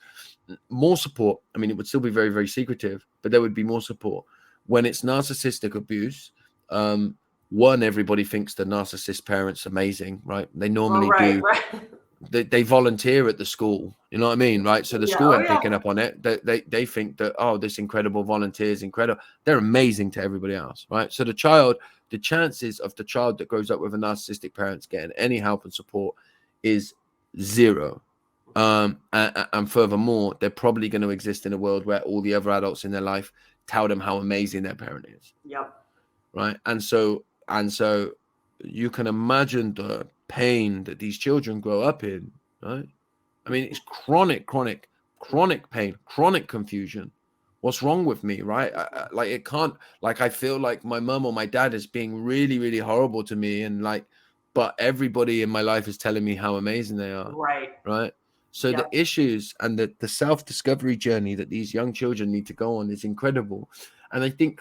more support. I mean, it would still be very, very secretive, but there would be more support. When it's narcissistic abuse, one, everybody thinks the narcissist parent's amazing, right? They normally do. Right. They volunteer at the school, you know what I mean, right? So the school ain't picking up on it. They think that, oh, this incredible volunteer is incredible. They're amazing to everybody else, right? So the chances of the child that grows up with a narcissistic parent getting any help and support is 0. And furthermore, they're probably going to exist in a world where all the other adults in their life tell them how amazing their parent is. Yep. Right. And so you can imagine the pain that these children grow up in. Right. I mean, it's chronic pain, chronic confusion. What's wrong with me? Right. Like, it can't, like, I feel like my mom or my dad is being really, really horrible to me. And like, but everybody in my life is telling me how amazing they are. Right. Right. So Yep. the issues and the self-discovery journey that these young children need to go on is incredible. And I think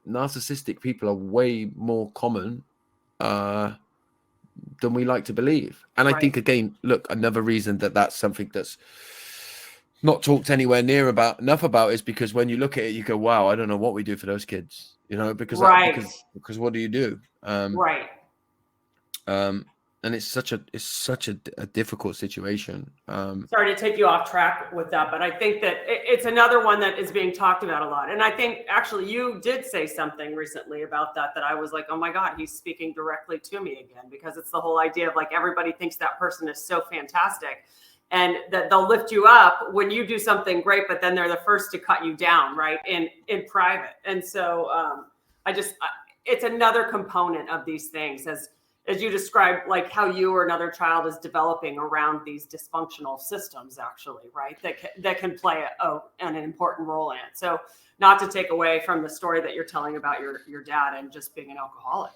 narcissistic people are way more common than we like to believe. And I think, again, look, another reason that that's something that's not talked anywhere near enough about is because when you look at it, you go, wow, I don't know what we do for those kids, you know, because what do you do? Right. And it's such a difficult situation. Sorry to take you off track with that, but I think that it's another one that is being talked about a lot. And I think actually you did say something recently about that I was like, oh my God, he's speaking directly to me again, because it's the whole idea of like, everybody thinks that person is so fantastic and that they'll lift you up when you do something great, but then they're the first to cut you down, right, in private. And so it's another component of these things, as you described, like how you or another child is developing around these dysfunctional systems, actually, right? That can play an important role in it. So not to take away from the story that you're telling about your dad and just being an alcoholic.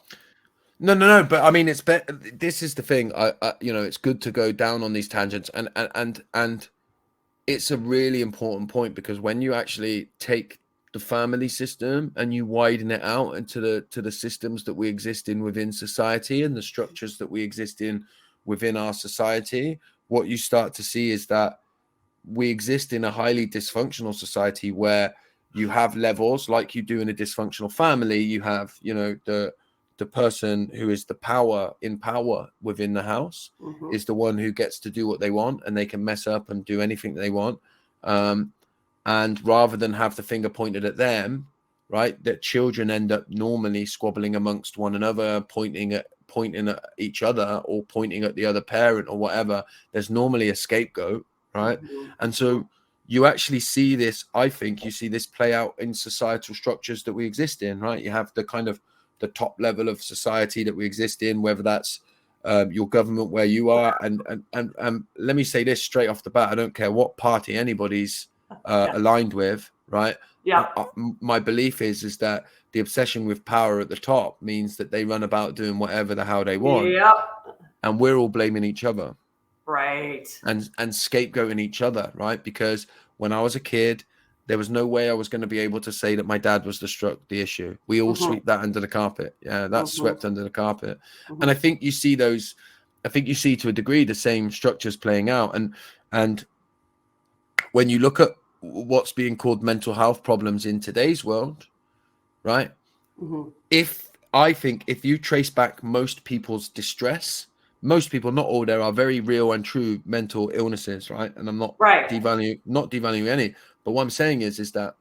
No. But I mean, this is the thing. I it's good to go down on these tangents, and it's a really important point, because when you actually take the family system and you widen it out into the systems that we exist in within society and the structures that we exist in within our society, what you start to see is that we exist in a highly dysfunctional society where you have levels like you do in a dysfunctional family. You have, the person who is the power within the house is the one who gets to do what they want, and they can mess up and do anything they want. And rather than have the finger pointed at them, right, that children end up normally squabbling amongst one another, pointing at each other or pointing at the other parent or whatever. There's normally a scapegoat, right? And so you actually see this, I think you see this play out in societal structures that we exist in, right? You have the kind of the top level of society that we exist in, whether that's your government where you are. And let me say this straight off the bat, I don't care what party anybody's aligned with, right? Yeah. My belief is that the obsession with power at the top means that they run about doing whatever the hell they want. Yep. And we're all blaming each other. Right. And scapegoating each other, right? Because when I was a kid, there was no way I was going to be able to say that my dad was the issue. We all sweep that under the carpet. Yeah, that's swept under the carpet. And I think you see to a degree the same structures playing out. And when you look at what's being called mental health problems in today's world, right? If you trace back most people's distress, most people, not all, there are very real and true mental illnesses, right? And I'm not devaluing any, but what I'm saying is that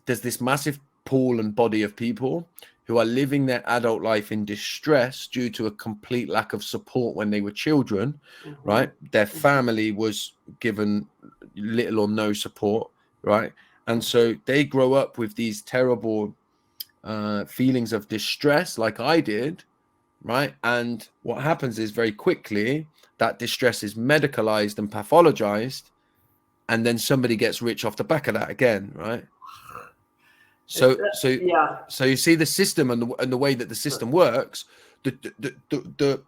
there's this massive pool and body of people who are living their adult life in distress due to a complete lack of support when they were children, right? Their family was given little or no support, right? And so they grow up with these terrible feelings of distress, like I did, right? And what happens is very quickly that distress is medicalized and pathologized, and then somebody gets rich off the back of that again, right? So you see the system and the way that the system works. The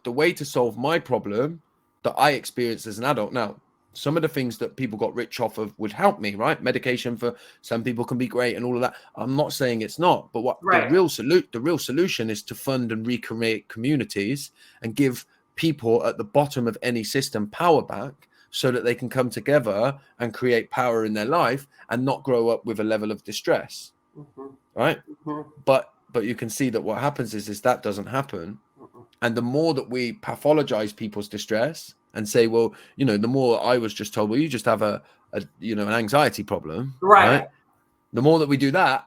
way to solve my problem that I experienced as an adult. Now, some of the things that people got rich off of would help me, right? Medication for some people can be great and all of that. I'm not saying it's not, but the real solution is to fund and recreate communities and give people at the bottom of any system power back, so that they can come together and create power in their life and not grow up with a level of distress, right? But you can see that what happens is that doesn't happen. And the more that we pathologize people's distress and say, well, the more I was just told, well, you just have an anxiety problem, right? The more that we do that,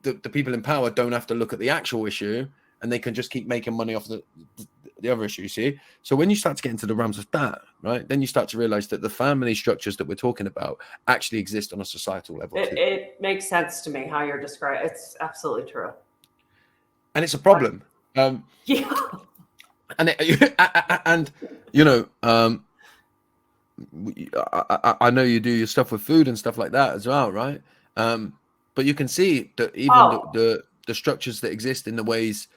the people in power don't have to look at the actual issue, and they can just keep making money off other issue, you see. So when you start to get into the realms of that, right, then you start to realize that the family structures that we're talking about actually exist on a societal level too. It makes sense to me how you're describing. It's absolutely true. And it's a problem. Yeah. And and you know, I know you do your stuff with food and stuff like that as well, right? But you can see that even the structures that exist in the ways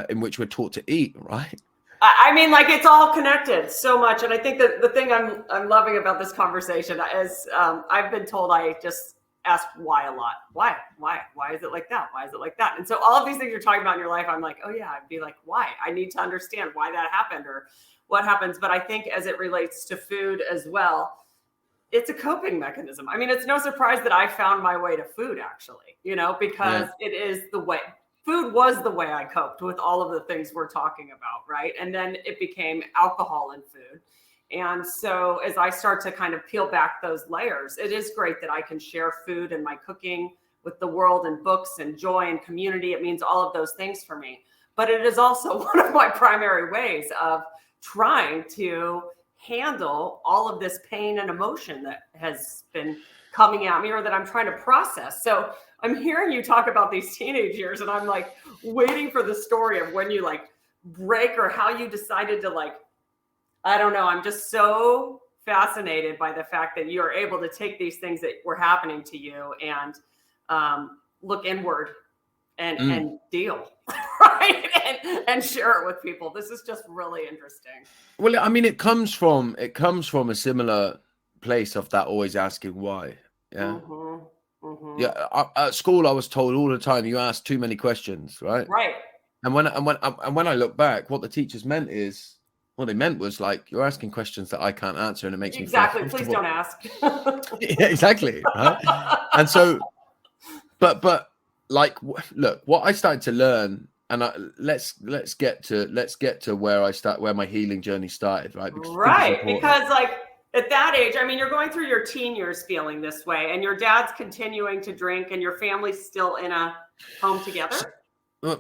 in which we're taught to eat, right? I mean, like, it's all connected so much. And I think that the thing I'm loving about this conversation is I've been told I just ask why a lot. Why is it like that? Why is it like that? And so all of these things you're talking about in your life, I'm like, oh yeah, I'd be like, why? I need to understand why that happened or what happens. But I think as it relates to food as well, it's a coping mechanism. I mean, it's no surprise that I found my way to food, actually, because it is the way. Food was the way I coped with all of the things we're talking about, right? And then it became alcohol and food. And so as I start to kind of peel back those layers, it is great that I can share food and my cooking with the world and books and joy and community. It means all of those things for me. But it is also one of my primary ways of trying to handle all of this pain and emotion that has been coming at me or that I'm trying to process. So I'm hearing you talk about these teenage years and I'm like waiting for the story of when you like break or how you decided to like, I don't know. I'm just so fascinated by the fact that you are able to take these things that were happening to you and look inward and deal, right? And share it with people. This is just really interesting. Well, I mean, it comes from a similar place of that always asking why. Yeah. Mm-hmm. Mm-hmm. Yeah. At school, I was told all the time, you ask too many questions, right? Right. And when I look back, what the teachers meant is, what they meant was like, you're asking questions that I can't answer, and it makes me feel comfortable. Please don't ask. Yeah, exactly. Right. And so, but like, look, what I started to learn, and let's get to where my healing journey started, right? Because like at that age, I mean, you're going through your teen years feeling this way, and your dad's continuing to drink, and your family's still in a home together.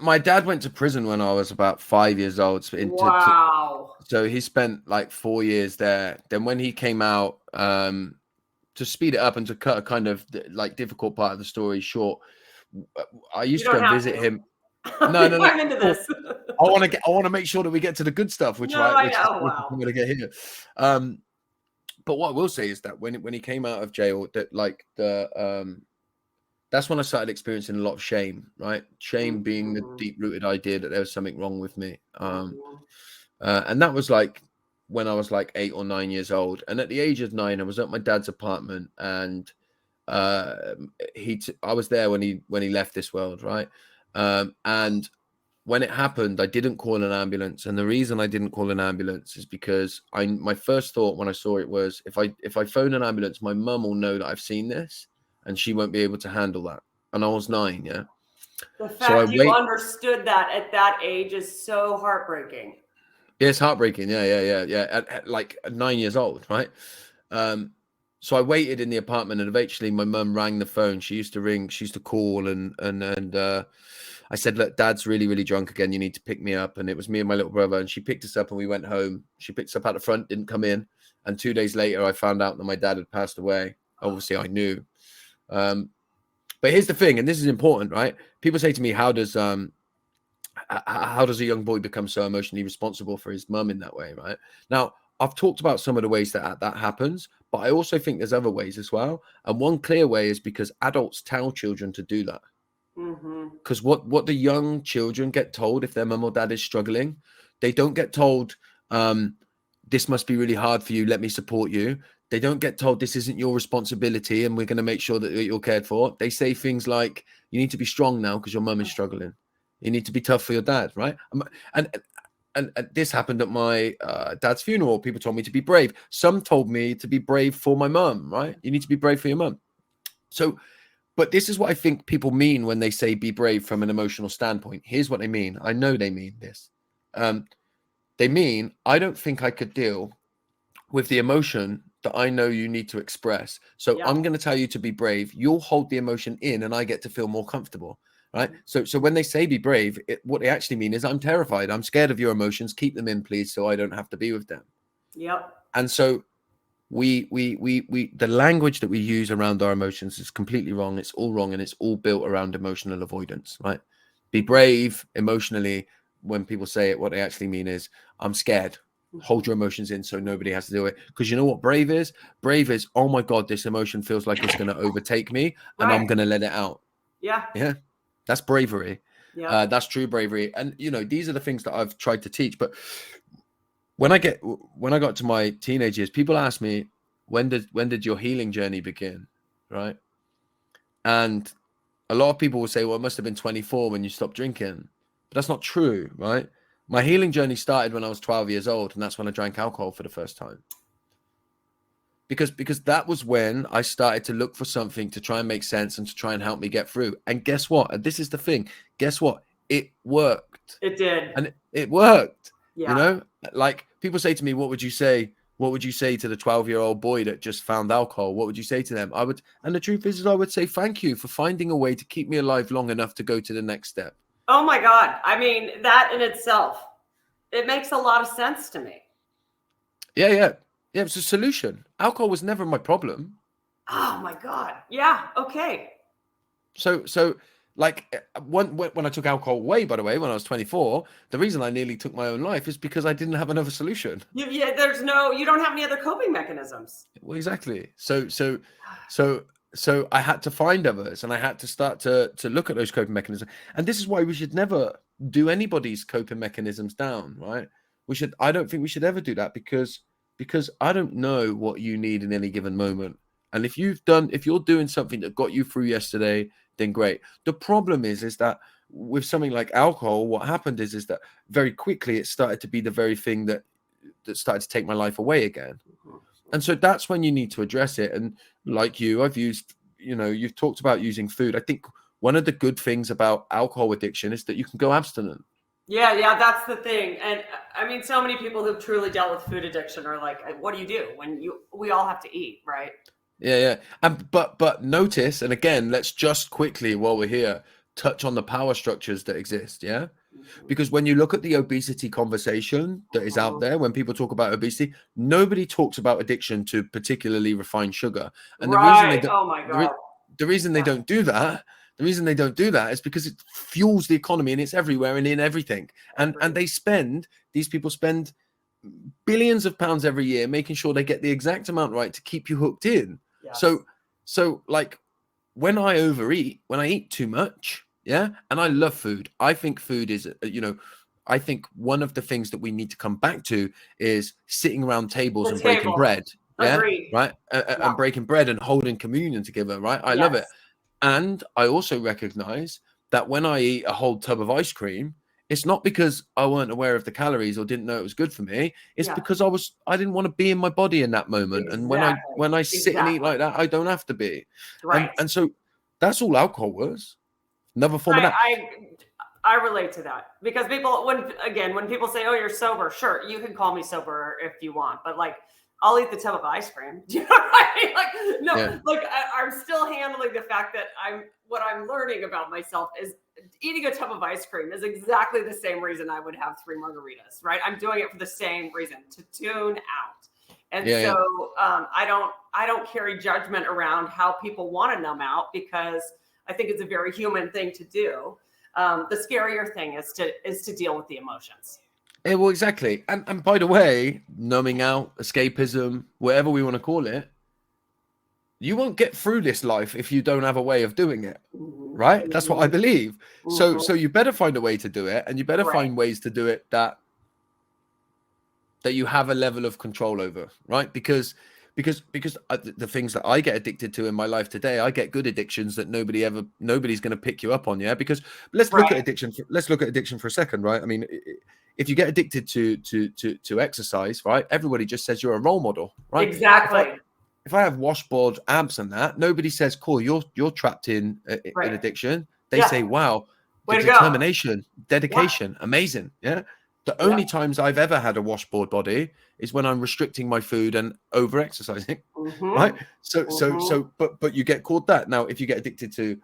My dad went to prison when I was about 5 years old. Wow. So he spent like 4 years there. Then when he came out, to speed it up and to cut a kind of like difficult part of the story short, I used to go visit him. No. I'm into this. I want to make sure that we get to the good stuff, which I is know. I'm going to get here. But what I will say is that when he came out of jail, that like that's when I started experiencing a lot of shame, right? Shame being the deep-rooted idea that there was something wrong with me. And that was like when I was like 8 or 9 years old. And at the age of 9, I was at my dad's apartment, and I was there when he left this world, right? And when it happened, I didn't call an ambulance. And the reason I didn't call an ambulance is because my first thought when I saw it was, if I phone an ambulance, my mum will know that I've seen this, and she won't be able to handle that. And I was 9, yeah. The fact you understood that at that age is so heartbreaking. Yeah, it's heartbreaking. Yeah. At like 9 years old, right? So I waited in the apartment, and eventually my mum rang the phone. She used to call, and I said, look, Dad's really, really drunk again. You need to pick me up. And it was me and my little brother, and she picked us up, and we went home. She picked us up out the front, didn't come in. And 2 days later, I found out that my dad had passed away. Obviously, I knew. But here's the thing, and this is important, right? People say to me, how does a young boy become so emotionally responsible for his mum in that way, right? Now, I've talked about some of the ways that happens, but I also think there's other ways as well. And one clear way is because adults tell children to do that. Because what the young children get told if their mum or dad is struggling, they don't get told, this must be really hard for you, let me support you. They don't get told this isn't your responsibility and we're going to make sure that you're cared for. They say things like, you need to be strong now because your mum is struggling. You need to be tough for your dad, right? And this happened at my dad's funeral. People told me to be brave. Some told me to be brave for my mum, right? You need to be brave for your mum. So, but this is what I think people mean when they say be brave from an emotional standpoint. Here's what they mean. I know they mean this. They mean, I don't think I could deal with the emotion that I know you need to express. So I'm going to tell you to be brave. You'll hold the emotion in and I get to feel more comfortable. right? So when they say be brave, what they actually mean is I'm terrified, I'm scared of your emotions, keep them in, please, so I don't have to be with them. Yep. And so we the language that we use around our emotions is completely wrong. It's all wrong, and it's all built around emotional avoidance, right? Be brave emotionally. When people say it, what they actually mean is I'm scared. Hold your emotions in so nobody has to do it. Because you know what brave is? Brave is, oh my God, this emotion feels like it's going to overtake me, and I'm going to let it out. Yeah. Yeah. That's bravery. Yeah. That's true bravery. And these are the things that I've tried to teach. But when I got to my teenage years, people ask me, when did your healing journey begin? Right. And a lot of people will say, well, it must have been 24 when you stopped drinking. But that's not true, right? My healing journey started when I was 12 years old, and that's when I drank alcohol for the first time. Because that was when I started to look for something to try and make sense and to try and help me get through. And guess what? And this is the thing. Guess what? It worked. It did. And it worked. Yeah. Like people say to me, what would you say? What would you say to the 12-year-old boy that just found alcohol? What would you say to them? And the truth is I would say, thank you for finding a way to keep me alive long enough to go to the next step. Oh my God. I mean, that in itself, it makes a lot of sense to me. Yeah. It's a solution. Alcohol was never my problem. Oh my God. Yeah. Okay. So like when I took alcohol away, by the way, when I was 24, the reason I nearly took my own life is because I didn't have another solution. You don't have any other coping mechanisms. Well, exactly. So I had to find others, and I had to start to look at those coping mechanisms. And this is why we should never do anybody's coping mechanisms down, right? I don't think we should ever do that because I don't know what you need in any given moment. And if you're doing something that got you through yesterday, then great. The problem is that with something like alcohol, what happened is that very quickly it started to be the very thing that started to take my life away again. And so that's when you need to address it. And like I've used, you've talked about using food. I think one of the good things about alcohol addiction is that you can go abstinent. Yeah, that's the thing. And I mean, so many people who've truly dealt with food addiction are like, what do you do when we all have to eat, right? Yeah. And but notice, and again, let's just quickly, while we're here, touch on the power structures that exist. Yeah. Because when you look at the obesity conversation that is out there, when people talk about obesity, nobody talks about addiction to particularly refined sugar. And the reason they don't, oh my God. the reason they don't do that, is because it fuels the economy, and it's everywhere and in everything. And these people spend billions of pounds every year making sure they get the exact amount right to keep you hooked in. Yes. So like when I overeat, when I eat too much, yeah, and I love food. I think food is, I think one of the things that we need to come back to is sitting around tables and breaking bread. Yeah, agreed. Right. And breaking bread and holding communion together. Right. I love it. And I also recognize that when I eat a whole tub of ice cream, it's not because I weren't aware of the calories or didn't know it was good for me. It's because I didn't want to be in my body in that moment. Exactly. And when I sit and eat like that, I don't have to be. Right. And so that's all alcohol was. Another form of that. I relate to that because when people say, "Oh, you're sober," sure, you can call me sober if you want, but like, I'll eat the tub of ice cream. Do you know what I mean? Like, no, Yeah. like I'm still handling the fact that what I'm learning about myself is eating a tub of ice cream is exactly the same reason I would have 3 margaritas, right? I'm doing it for the same reason, to tune out. And I don't carry judgment around how people want to numb out because I think it's a very human thing to do. The scarier thing is to deal with the emotions. Yeah, well, exactly. And by the way, numbing out, escapism, whatever we want to call it, you won't get through this life if you don't have a way of doing it. Right? That's what I believe. So you better find a way to do it, and you better find ways to do it that you have a level of control over, right? Because the things that I get addicted to in my life today, I get good addictions that nobody's going to pick you up on. Yeah. Because let's look at addiction. Let's look at addiction for a second, right? I mean, if you get addicted to exercise, right? Everybody just says you're a role model, right? Exactly. If I have washboard abs and that, nobody says, "Cool, you're trapped in addiction." They say, "Wow, the determination, dedication, amazing." Yeah. The only times I've ever had a washboard body is when I'm restricting my food and over exercising, right? So, but you get called that. Now, if you get addicted to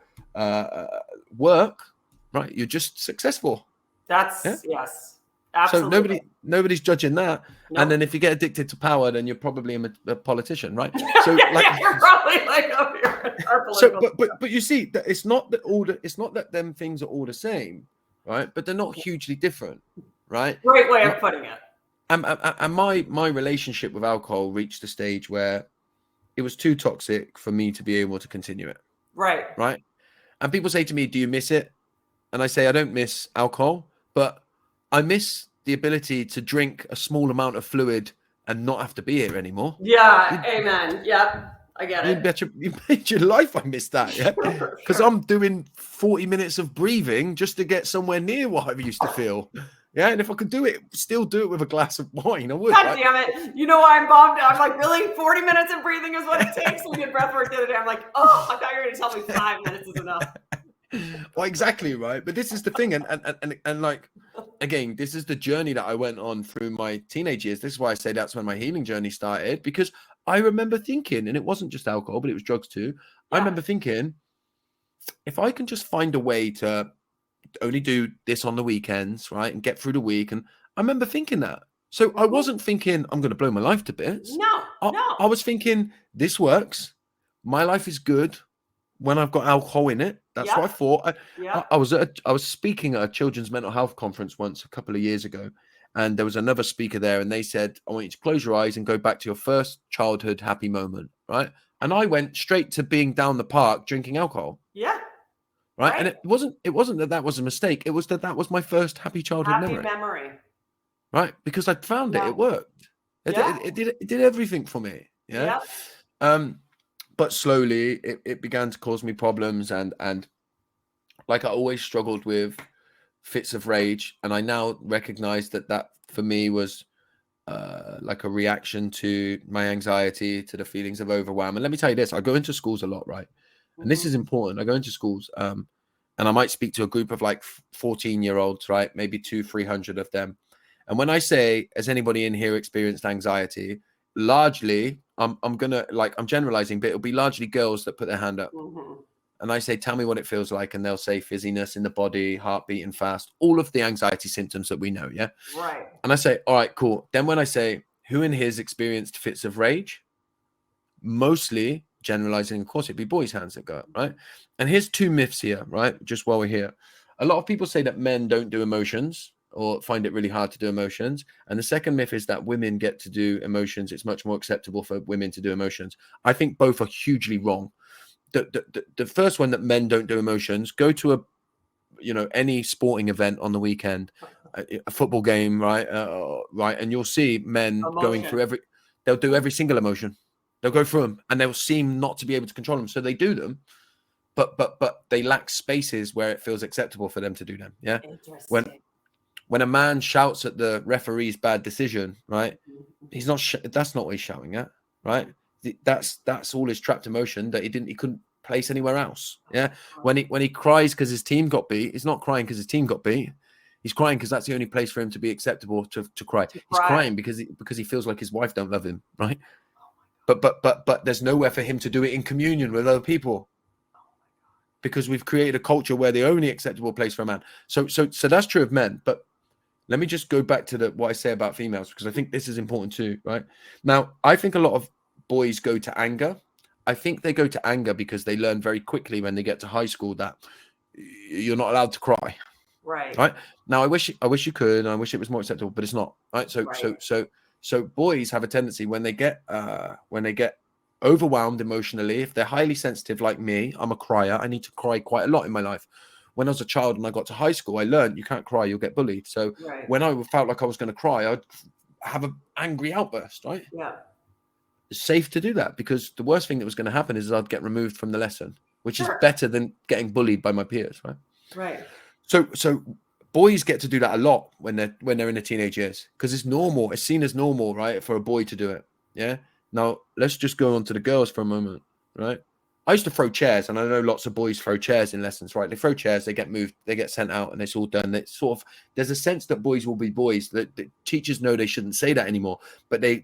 work, right? You're just successful. That's Yeah. yes, So absolutely. nobody's judging that. Nope. And then if you get addicted to power, then you're probably a politician, right? So Yeah, you're probably like, oh, you're our so political. but you see that it's not that them things are all the same, right? But they're not hugely different, right? Great way of putting it. And my relationship with alcohol reached a stage where it was too toxic for me to be able to continue it, Right. right? And people say to me, "Do you miss it?" And I say, "I don't miss alcohol, but I miss the ability to drink a small amount of fluid and not have to be here anymore." Yeah. Amen. Yep. I get You it. bet you made your life. I missed that, yeah, because Sure. I'm doing 40 minutes of breathing just to get somewhere near what I used to feel. Yeah, and if I could do it, still do it with a glass of wine, I would. God Right? damn it. You know why I'm bummed? I'm like, really? 40 minutes of breathing is what it takes? We did breath work the other day. I'm like, oh, I thought you were going to tell me 5 minutes is enough. Well, exactly, right. But this is the thing, and like again, this is the journey that I went on through my teenage years. This is why I say that's when my healing journey started, because I remember thinking, and it wasn't just alcohol, but it was drugs too. I Yeah. remember thinking, if I can just find a way to only do this on the weekends, right, and get through the week, and I remember thinking that. So I wasn't thinking I'm going to blow my life to bits. No, I no. was thinking this works. My life is good when I've got alcohol in it. That's what I Yep. thought. Yep. I was speaking at a children's mental health conference once a couple of years ago, and there was another speaker there, and they said, "I want you to close your eyes and go back to your first childhood happy moment," right? And I went straight to being down the park drinking alcohol, Yeah. right? And Right. it wasn't that was a mistake. It was that was my first happy childhood Happy memory, memory. right? Because I found it. Yeah. It worked. Yeah. It did everything for me. Yeah. Yep. But slowly it began to cause me problems, and like I always struggled with fits of rage, and I now recognize that for me was like a reaction to my anxiety, to the feelings of overwhelm. And let me tell you this, I go into schools a lot, right? And this is important. I go into schools and I might speak to a group of like 14-year-olds, right? Maybe 200-300 of them. And when I say, has anybody in here experienced anxiety? Largely, I'm gonna, like, I'm generalizing, but it'll be largely girls that put their hand up. And I say, tell me what it feels like. And they'll say fizziness in the body, heart beating fast, all of the anxiety symptoms that we know. Yeah. Right. And I say, all right, cool. Then when I say, who in here's experienced fits of rage? Mostly generalizing, of course, it'd be boys' hands that go up, right? And here's two myths here, right? Just while we're here. A lot of people say that men don't do emotions or find it really hard to do emotions. And the second myth is that women get to do emotions. It's much more acceptable for women to do emotions. I think both are hugely wrong. The first one, that men don't do emotions, go to any sporting event on the weekend, a football game, right? Right. And you'll see men going through they'll do every single emotion. They'll go through them and they'll seem not to be able to control them. So they do them, but they lack spaces where it feels acceptable for them to do them. Yeah. When a man shouts at the referee's bad decision, right? He's not, that's not what he's shouting at, right? That's all his trapped emotion that he couldn't place anywhere else. Yeah. When he cries because his team got beat, he's not crying because his team got beat. He's crying because that's the only place for him to be acceptable to cry. He's crying because he feels like his wife don't love him, right? But there's nowhere for him to do it in communion with other people, because we've created a culture where the only acceptable place for a man. So that's true of men. But let me just go back to what I say about females, because I think this is important too, right? Now, I think a lot of boys go to anger. I think they go to anger because they learn very quickly when they get to high school that you're not allowed to cry. Right. Now, I wish you could, and I wish it was more acceptable, but it's not. Right. So boys have a tendency when they get overwhelmed emotionally, if they're highly sensitive like me, I'm a crier. I need to cry quite a lot in my life. When I was a child and I got to high school, I learned you can't cry, you'll get bullied. So when I felt like I was going to cry, I'd have an angry outburst, right? Yeah. It's safe to do that, because the worst thing that was going to happen is I'd get removed from the lesson, which is better than getting bullied by my peers, right? Right. So boys get to do that a lot when they're in the teenage years, because it's normal. It's seen as normal, right, for a boy to do it. Yeah. Now let's just go on to the girls for a moment, right? I used to throw chairs, and I know lots of boys throw chairs in lessons, right? They throw chairs, they get moved, they get sent out, and it's all done. It's sort of, there's a sense that boys will be boys. That teachers know they shouldn't say that anymore, but they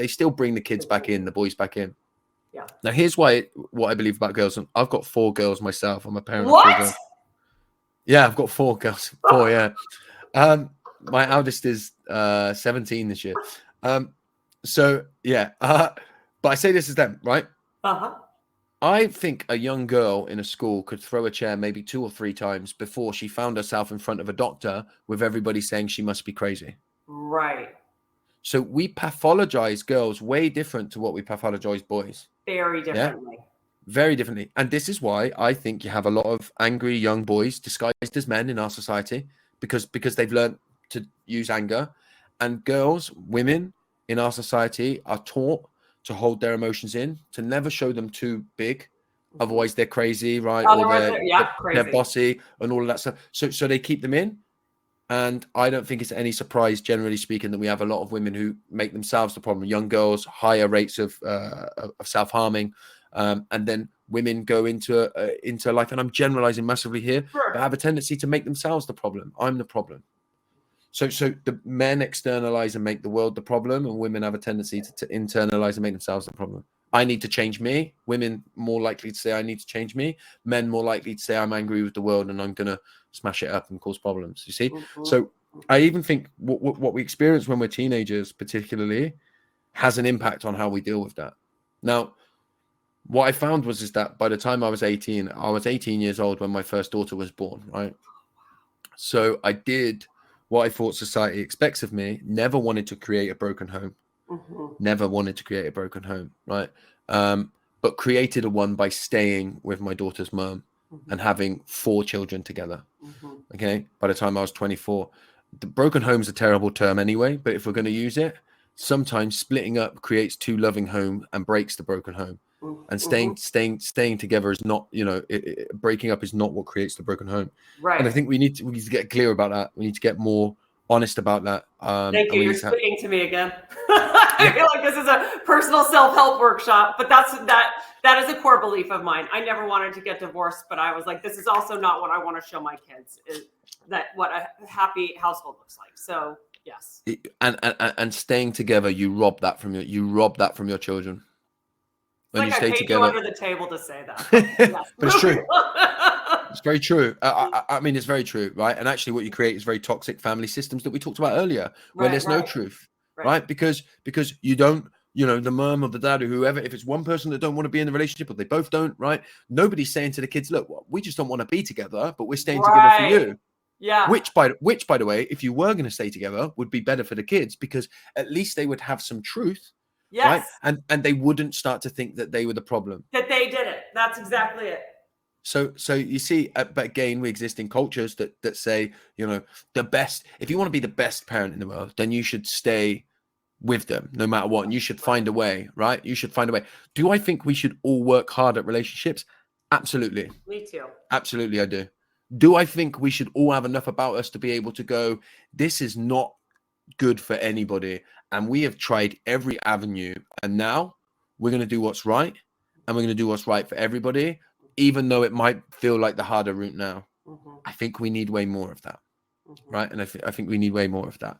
still bring the kids back in, the boys back in. Yeah. Now here's what I believe about girls, and I've got 4 girls myself. I'm a parent of 4 girls. Yeah, I've got 4 girls. 4, yeah. My eldest is 17 this year. So yeah, but I say this is them, right? Uh-huh. I think a young girl in a school could throw a chair maybe 2 or 3 times before she found herself in front of a doctor with everybody saying she must be crazy. Right. So we pathologize girls way different to what we pathologize boys. Very Yeah, differently. very differently. And this is why I think you have a lot of angry young boys disguised as men in our society because they've learned to use anger. And girls, women in our society are taught to hold their emotions in, to never show them too big. Otherwise they're crazy, right? Or Otherwise, they're they're crazy. bossy and all of that stuff. So they keep them in. And I don't think it's any surprise, generally speaking, that we have a lot of women who make themselves the problem. Young girls, higher rates of self-harming, and then women go into life. And I'm generalizing massively here, Sure. but have a tendency to make themselves the problem. I'm the problem. So the men externalize and make the world the problem, and women have a tendency to internalize and make themselves the problem. I need to change me. Women more likely to say I need to change me. Men more likely to say I'm angry with the world and I'm gonna smash it up and cause problems. You see? So I even think what we experience when we're teenagers, particularly, has an impact on how we deal with that. Now, what I found is that by the time I was 18 years old when my first daughter was born, right? So I did what I thought society expects of me. Never wanted to create a broken home. Never wanted to create a broken home, right? But created a one by staying with my daughter's mom and having 4 children together. Okay. By the time I was 24, the broken home is a terrible term anyway, but if we're going to use it, sometimes splitting up creates 2 loving home and breaks the broken home. And staying together is not, breaking up is not what creates the broken home. Right. And I think we need to get clear about that. We need to get more honest about that. Thank you. You're speaking to me again. I feel like this is a personal self-help workshop, but that is a core belief of mine. I never wanted to get divorced, but I was like, this is also not what I want to show my kids, is that what a happy household looks like. So yes. And staying together, you rob that from your children. When like you stay I paid together. You under the table to say that. Yes. But it's true. It's very true. I mean, it's very true, right? And actually what you create is very toxic family systems that we talked about earlier, where there's no truth, right? Because you don't, the mom or the dad or whoever, if it's one person that don't want to be in the relationship or they both don't, right? Nobody's saying to the kids, look, we just don't want to be together, but we're staying together for you. Yeah. Which by the way, if you were going to stay together, would be better for the kids because at least they would have some truth. Yes. Right. And they wouldn't start to think that they were the problem. That they did it. That's exactly it. So you see, but again, we exist in cultures that say, the best, if you want to be the best parent in the world, then you should stay with them no matter what. And you should find a way, right? You should find a way. Do I think we should all work hard at relationships? Absolutely. Me too. Absolutely, I do. Do I think we should all have enough about us to be able to go, this is not good for anybody, and we have tried every avenue, and now we're going to do what's right, and we're going to do what's right for everybody, even though it might feel like the harder route now. I think we need way more of that, right? And I think we need way more of that.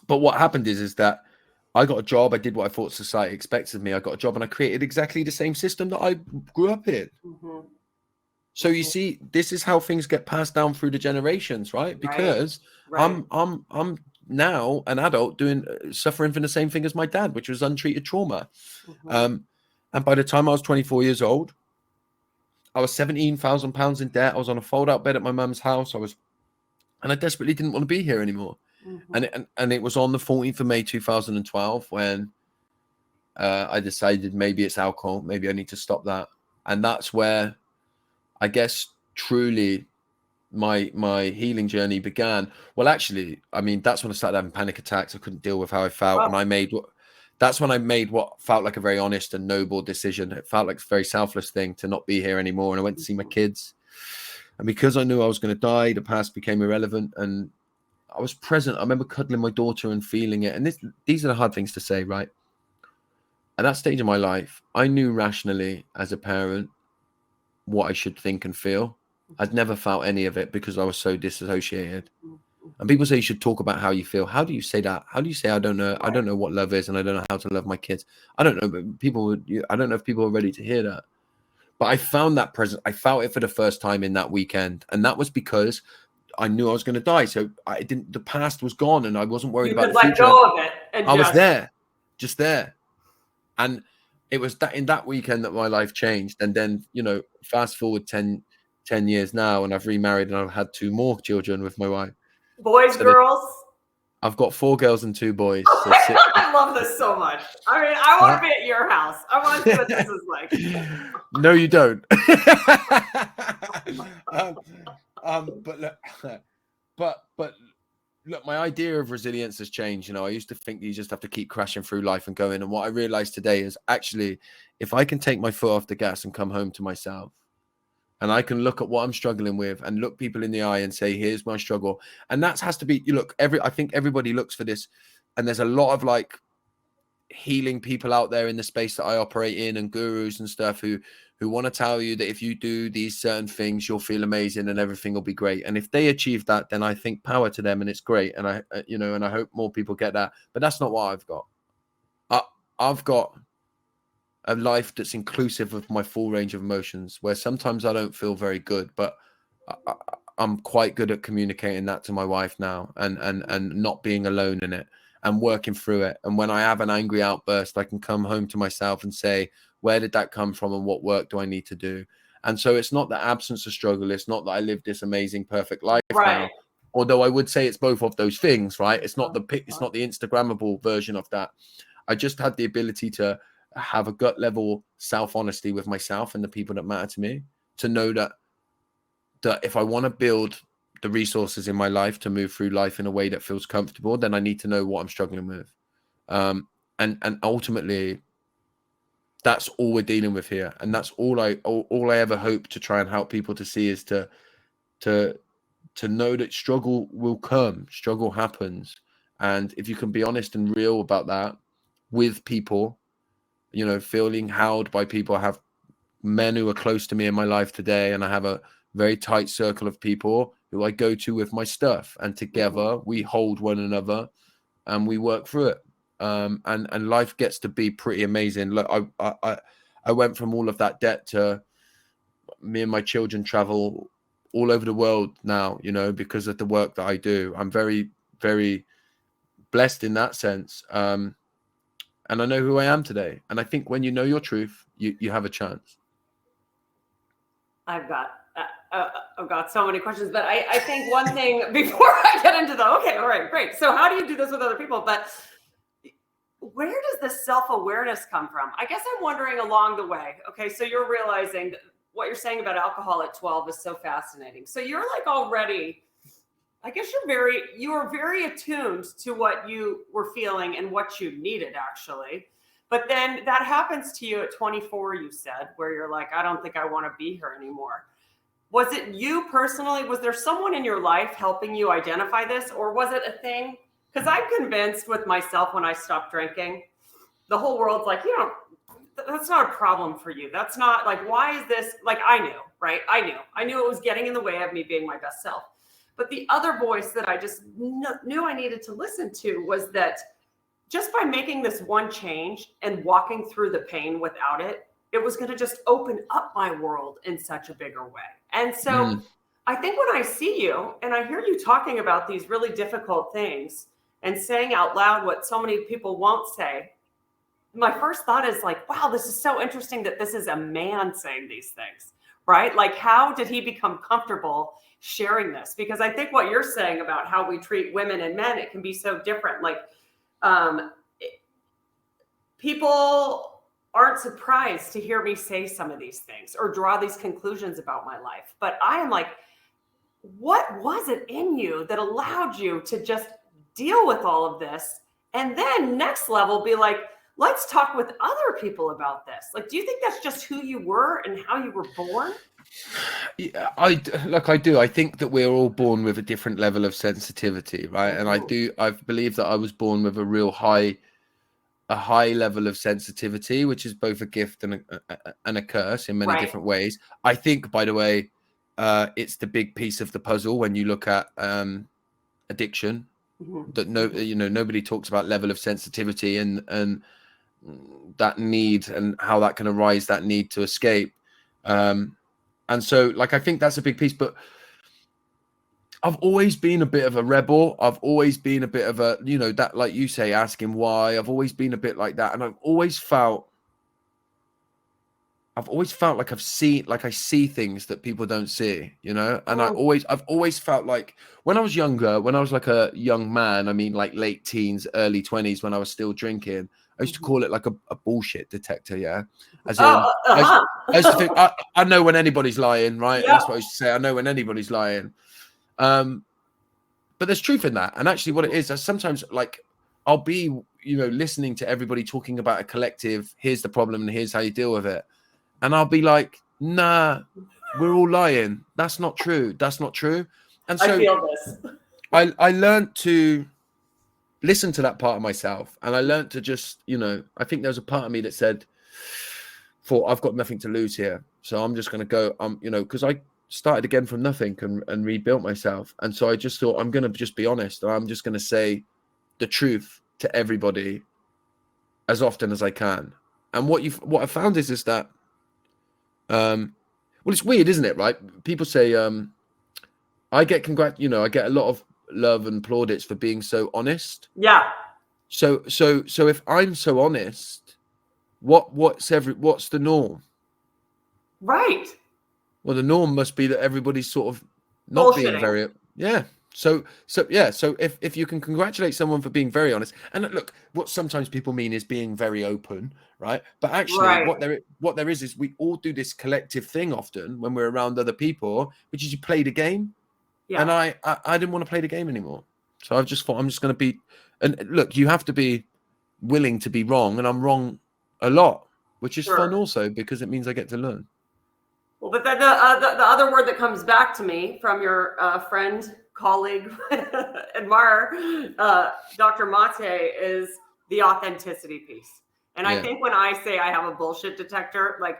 But what happened is that I got a job. I did what I thought society expects of me. I got a job, and I created exactly the same system that I grew up in. So you see, this is how things get passed down through the generations, right? Because I'm now an adult suffering from the same thing as my dad, which was untreated trauma. And by the time I was 24 years old, I was £17,000 in debt. I was on a fold-out bed at my mum's house. And I desperately didn't want to be here anymore. And it was on the 14th of May 2012 when I decided maybe it's alcohol, maybe I need to stop that. And that's where I guess truly my healing journey began. Well, actually, I mean, that's when I started having panic attacks. I couldn't deal with how I felt. And that's when I made what felt like a very honest and noble decision. It felt like a very selfless thing to not be here anymore. And I went to see my kids. And because I knew I was going to die, the past became irrelevant. And I was present. I remember cuddling my daughter and feeling it. And these are the hard things to say, right? At that stage of my life, I knew rationally as a parent what I should think and feel. I'd never felt any of it because I was so disassociated. And people say you should talk about how you feel. How do you say that? How do you say I don't know what love is and I don't know how to love my kids? I don't know, but I don't know if people are ready to hear that. But I found that presence. I felt it for the first time in that weekend. And that was because I knew I was going to die. So the past was gone and I wasn't worried about could the let future. go of it and I was there, just there. And it was that in that weekend that my life changed. And then, you know, fast forward 10 years now, and I've remarried and I've had 2 more children with my wife. Boys, So girls? I've got 4 girls and 2 boys. So I love this so much. I mean, I want to be at your house. I want to see what this is like. No, you don't. But look, my idea of resilience has changed. You know, I used to think you just have to keep crashing through life and going. And what I realized today is actually, if I can take my foot off the gas and come home to myself, and I can look at what I'm struggling with and look people in the eye and say, here's my struggle. And that has to be, you look, I think everybody looks for this. And there's a lot of like healing people out there in the space that I operate in, and gurus and stuff who want to tell you that if you do these certain things, you'll feel amazing and everything will be great. And if they achieve that, then I think power to them and it's great. And I, you know, and I hope more people get that, but that's not what I've got. I've got a life that's inclusive of my full range of emotions, where sometimes I don't feel very good, but I'm quite good at communicating that to my wife now, and not being alone in it and working through it. And when I have an angry outburst, I can come home to myself and say, where did that come from and what work do I need to do? And so it's not the absence of struggle. It's not that I live this amazing, perfect life now. Although I would say it's both of those things, right? It's not the Instagrammable version of that. I just had the ability to have a gut level self-honesty with myself and the people that matter to me, to know that if I want to build the resources in my life to move through life in a way that feels comfortable, then I need to know what I'm struggling with. And ultimately, that's all we're dealing with here. And that's all I ever hope to try and help people to see, is to know that struggle will come, struggle happens. And if you can be honest and real about that with people, you know, feeling held by people. I have men who are close to me in my life today, and I have a very tight circle of people who I go to with my stuff, and together we hold one another and we work through it. And life gets to be pretty amazing. Look, I went from all of that debt to me and my children travel all over the world now, you know, because of the work that I do. I'm very, very blessed in that sense. And I know who I am today. And I think when you know your truth, you have a chance. I've got so many questions, but I think one thing before I get into okay, all right, great. So how do you do this with other people? But where does the self-awareness come from? I guess I'm wondering along the way. Okay, so you're realizing that what you're saying about alcohol at 12 is so fascinating. So you're like already, I guess you were very attuned to what you were feeling and what you needed, actually. But then that happens to you at 24, you said, where you're like, I don't think I want to be here anymore. Was it you personally? Was there someone in your life helping you identify this? Or was it a thing? Because I'm convinced with myself, when I stopped drinking, the whole world's like, you know, that's not a problem for you. That's not like, why is this? Like, I knew, right? I knew it was getting in the way of me being my best self. But the other voice that I just knew I needed to listen to was that just by making this one change and walking through the pain without it, it was going to just open up my world in such a bigger way. And so I think when I see you and I hear you talking about these really difficult things and saying out loud what so many people won't say, my first thought is like, wow, this is so interesting that this is a man saying these things, right? Like, how did he become comfortable sharing this? Because I think what you're saying about how we treat women and men, it can be so different. Like, people aren't surprised to hear me say some of these things or draw these conclusions about my life. But I am like, what was it in you that allowed you to just deal with all of this? And then next level, be like, let's talk with other people about this. Like, do you think that's just who you were and how you were born? Yeah, I do. I think that we're all born with a different level of sensitivity, right? And I believe that I was born with a high level of sensitivity, which is both a gift and a curse in many different ways. I think, by the way, it's the big piece of the puzzle when you look at addiction. That nobody talks about level of sensitivity and that need and how that can arise, that need to escape. And so, like, I think that's a big piece. But I've always been a bit of a rebel. I've always been a bit of a, you know, that, like you say, asking why. I've always been a bit like that. And I've always felt like I see things that people don't see, you know? And I've always felt like when I was younger, when I was like a young man, I mean, like late teens, early 20s, when I was still drinking, I used to call it like a bullshit detector. Yeah. As in, I used to think, I know when anybody's lying, right? And that's what I used to say. I know when anybody's lying. But there's truth in that. And actually what it is sometimes, like, I'll be, you know, listening to everybody talking about a collective, here's the problem and here's how you deal with it. And I'll be like, nah, we're all lying. That's not true. That's not true. And so I feel this. I learned to listen to that part of myself. And I learned to just, you know, I think there was a part of me that said, I've got nothing to lose here. So I'm just going to go, you know, because I started again from nothing and rebuilt myself. And so I just thought, I'm going to just be honest. And I'm just going to say the truth to everybody as often as I can. And what I found is that, well, it's weird, isn't it? Right? People say, I get I get a lot of love and plaudits for being so honest. Yeah. So if I'm so honest, what's the norm? Right. Well, the norm must be that everybody's sort of not being very, yeah. So if you can congratulate someone for being very honest, and look, what sometimes people mean is being very open, right? But actually, what there is we all do this collective thing often when we're around other people, which is you play the game. Yeah. And I didn't want to play the game anymore, so I've just thought I'm just going to be. And look, you have to be willing to be wrong, and I'm wrong a lot, which is fun also because it means I get to learn. Well, but the other word that comes back to me from your friend, colleague, admirer, Dr. Mate, is the authenticity piece. And I think when I say I have a bullshit detector, like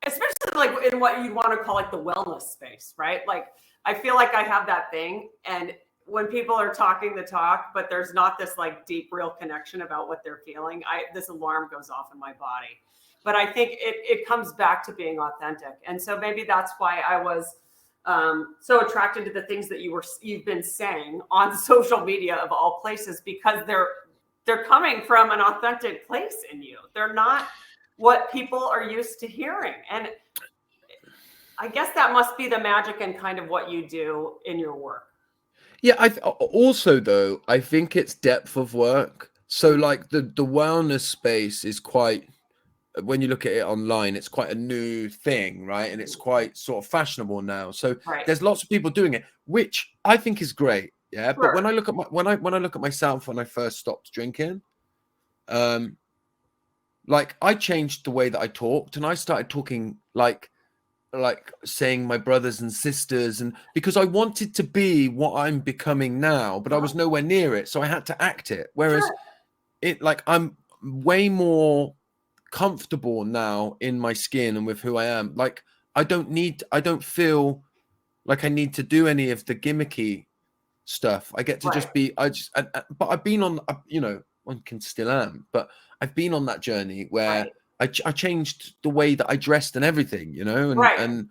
especially like in what you want to call like the wellness space, right? Like I feel like I have that thing, and when people are talking the talk, but there's not this like deep, real connection about what they're feeling, this alarm goes off in my body. But I think it comes back to being authentic. And so maybe that's why I was so attracted to the things that you've been saying on social media of all places, because they're coming from an authentic place in you. They're not what people are used to hearing. And I guess that must be the magic and kind of what you do in your work. Yeah, also though, I think it's depth of work. So like the wellness space is quite, when you look at it online, it's quite a new thing, right? And it's quite sort of fashionable now. So there's lots of people doing it, which I think is great. Yeah. But when I look at when I look at myself when I first stopped drinking, like I changed the way that I talked, and I started talking like saying my brothers and sisters, and because I wanted to be what I'm becoming now, but I was nowhere near it. So I had to act it. Whereas I'm way more comfortable now in my skin and with who I am. Like I don't feel like I need to do any of the gimmicky stuff. I get to just be, but I've been on, you know, one can still am, but I've been on that journey where I changed the way that I dressed and everything, you know, and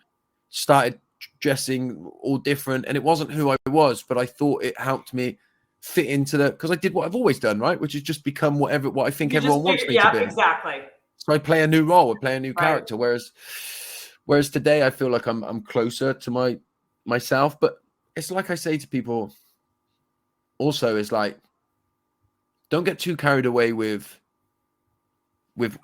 started dressing all different. And it wasn't who I was, but I thought it helped me fit into because I did what I've always done, right? Which is just become what I think everyone wants me to be. Exactly. So I play a new role, I play a new character. Whereas today I feel like I'm closer to myself. But it's like I say to people also, is like, don't get too carried away with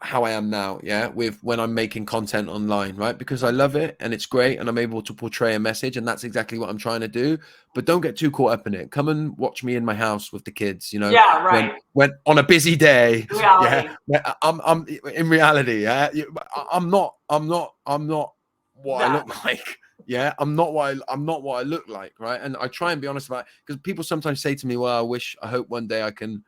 how I am now, with when I'm making content online, right? Because I love it and it's great and I'm able to portray a message, and that's exactly what I'm trying to do. But don't get too caught up in it. Come and watch me in my house with the kids, you know. When on a busy day, I'm in reality, I'm not what I look like. I'm not what I look like, right? And I try and be honest about it, because people sometimes say to me, well, I hope one day I can,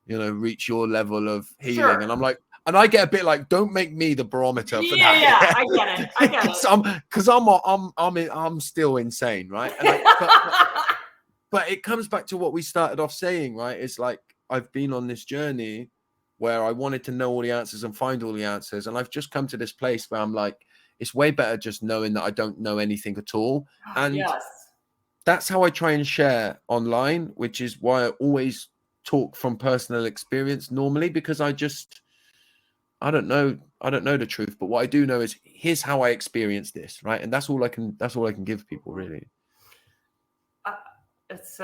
you know, reach your level of healing. And I'm like, and I get a bit like, don't make me the barometer for that. Yeah, I get it. Because I'm still insane, right? And but it comes back to what we started off saying, right? It's like I've been on this journey where I wanted to know all the answers and find all the answers, and I've just come to this place where I'm like, it's way better just knowing that I don't know anything at all. And Yes. that's how I try and share online, which is why I always talk from personal experience normally, because I don't know the truth, but what I do know is here's how I experienced this, right? And that's all I can give people, really. This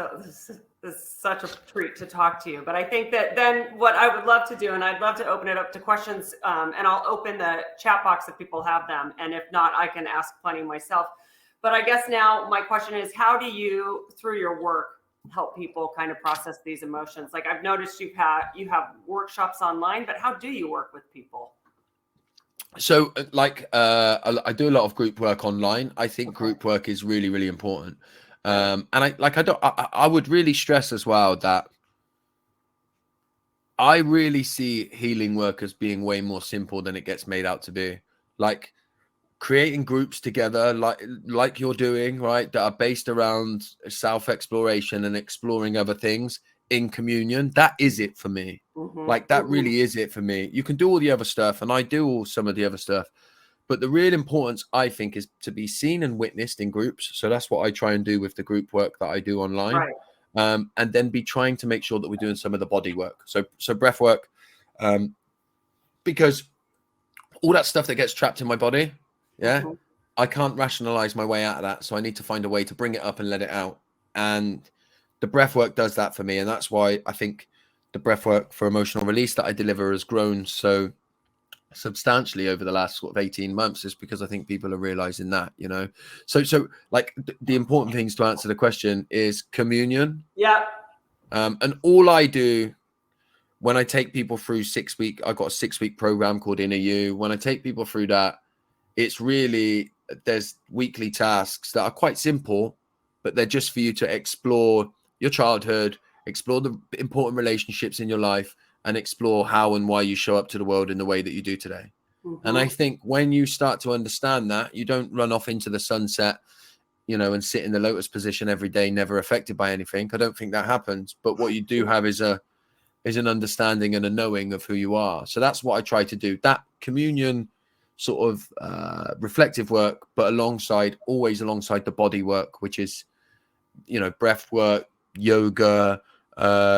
is such a treat to talk to you. But I think that then what I would love to do, and I'd love to open it up to questions, and I'll open the chat box if people have them. And if not, I can ask plenty myself. But I guess now my question is, how do you, through your work, help people kind of process these emotions? Like I've noticed you have workshops online, but how do you work with people? So I do a lot of group work online. I think group work is really, really important. And I would really stress as well that I really see healing work as being way more simple than it gets made out to be. Like creating groups together, like you're doing, right, that are based around self-exploration and exploring other things in communion. That is it for me. Like that really is it for me. You can do all the other stuff, and I do some of the other stuff. But the real importance, I think, is to be seen and witnessed in groups. So that's what I try and do with the group work that I do online. Right. And then be trying to make sure that we're doing some of the body work. So breath work, because all that stuff that gets trapped in my body, I can't rationalize my way out of that. So I need to find a way to bring it up and let it out. And the breath work does that for me. And that's why I think the breath work for emotional release that I deliver has grown so substantially over the last sort of 18 months, is because I think people are realizing that, so like the important things to answer the question is communion. And all I do when I take people through I've got a 6-week program called Inner You. When I take people through that, it's really, there's weekly tasks that are quite simple, but they're just for you to explore your childhood, explore the important relationships in your life, and explore how and why you show up to the world in the way that you do today. And I think when you start to understand that, you don't run off into the sunset, and sit in the lotus position every day, never affected by anything. I don't think that happens. But what you do have is an understanding and a knowing of who you are. So that's what I try to do. That communion sort of reflective work, but always alongside the body work, which is, breath work, yoga,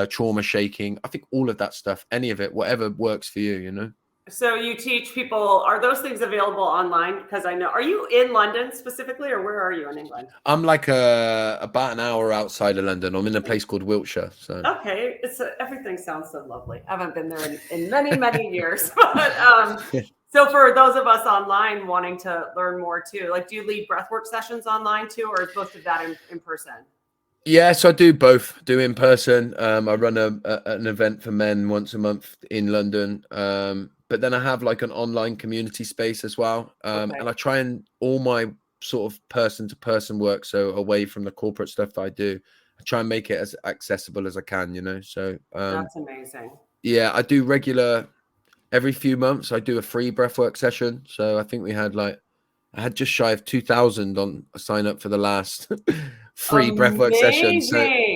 trauma shaking. I think all of that stuff, any of it, whatever works for you, So you teach people, are those things available online? Because I know, are you in London specifically, or where are you in England? I'm like about an hour outside of London. I'm in a place called Wiltshire. So okay, everything sounds so lovely. I haven't been there in many, many years. But so for those of us online wanting to learn more too, like do you lead breathwork sessions online too, or is most of that in person? Yeah, so I do both. Do in person. I run an event for men once a month in London. But then I have like an online community space as well. And I try and all my sort of person to person work, so away from the corporate stuff that I do, I try and make it as accessible as I can, So that's amazing. Yeah, I do every few months I do a free breathwork session. So I think I had just shy of 2,000 on a sign up for the last free breathwork session.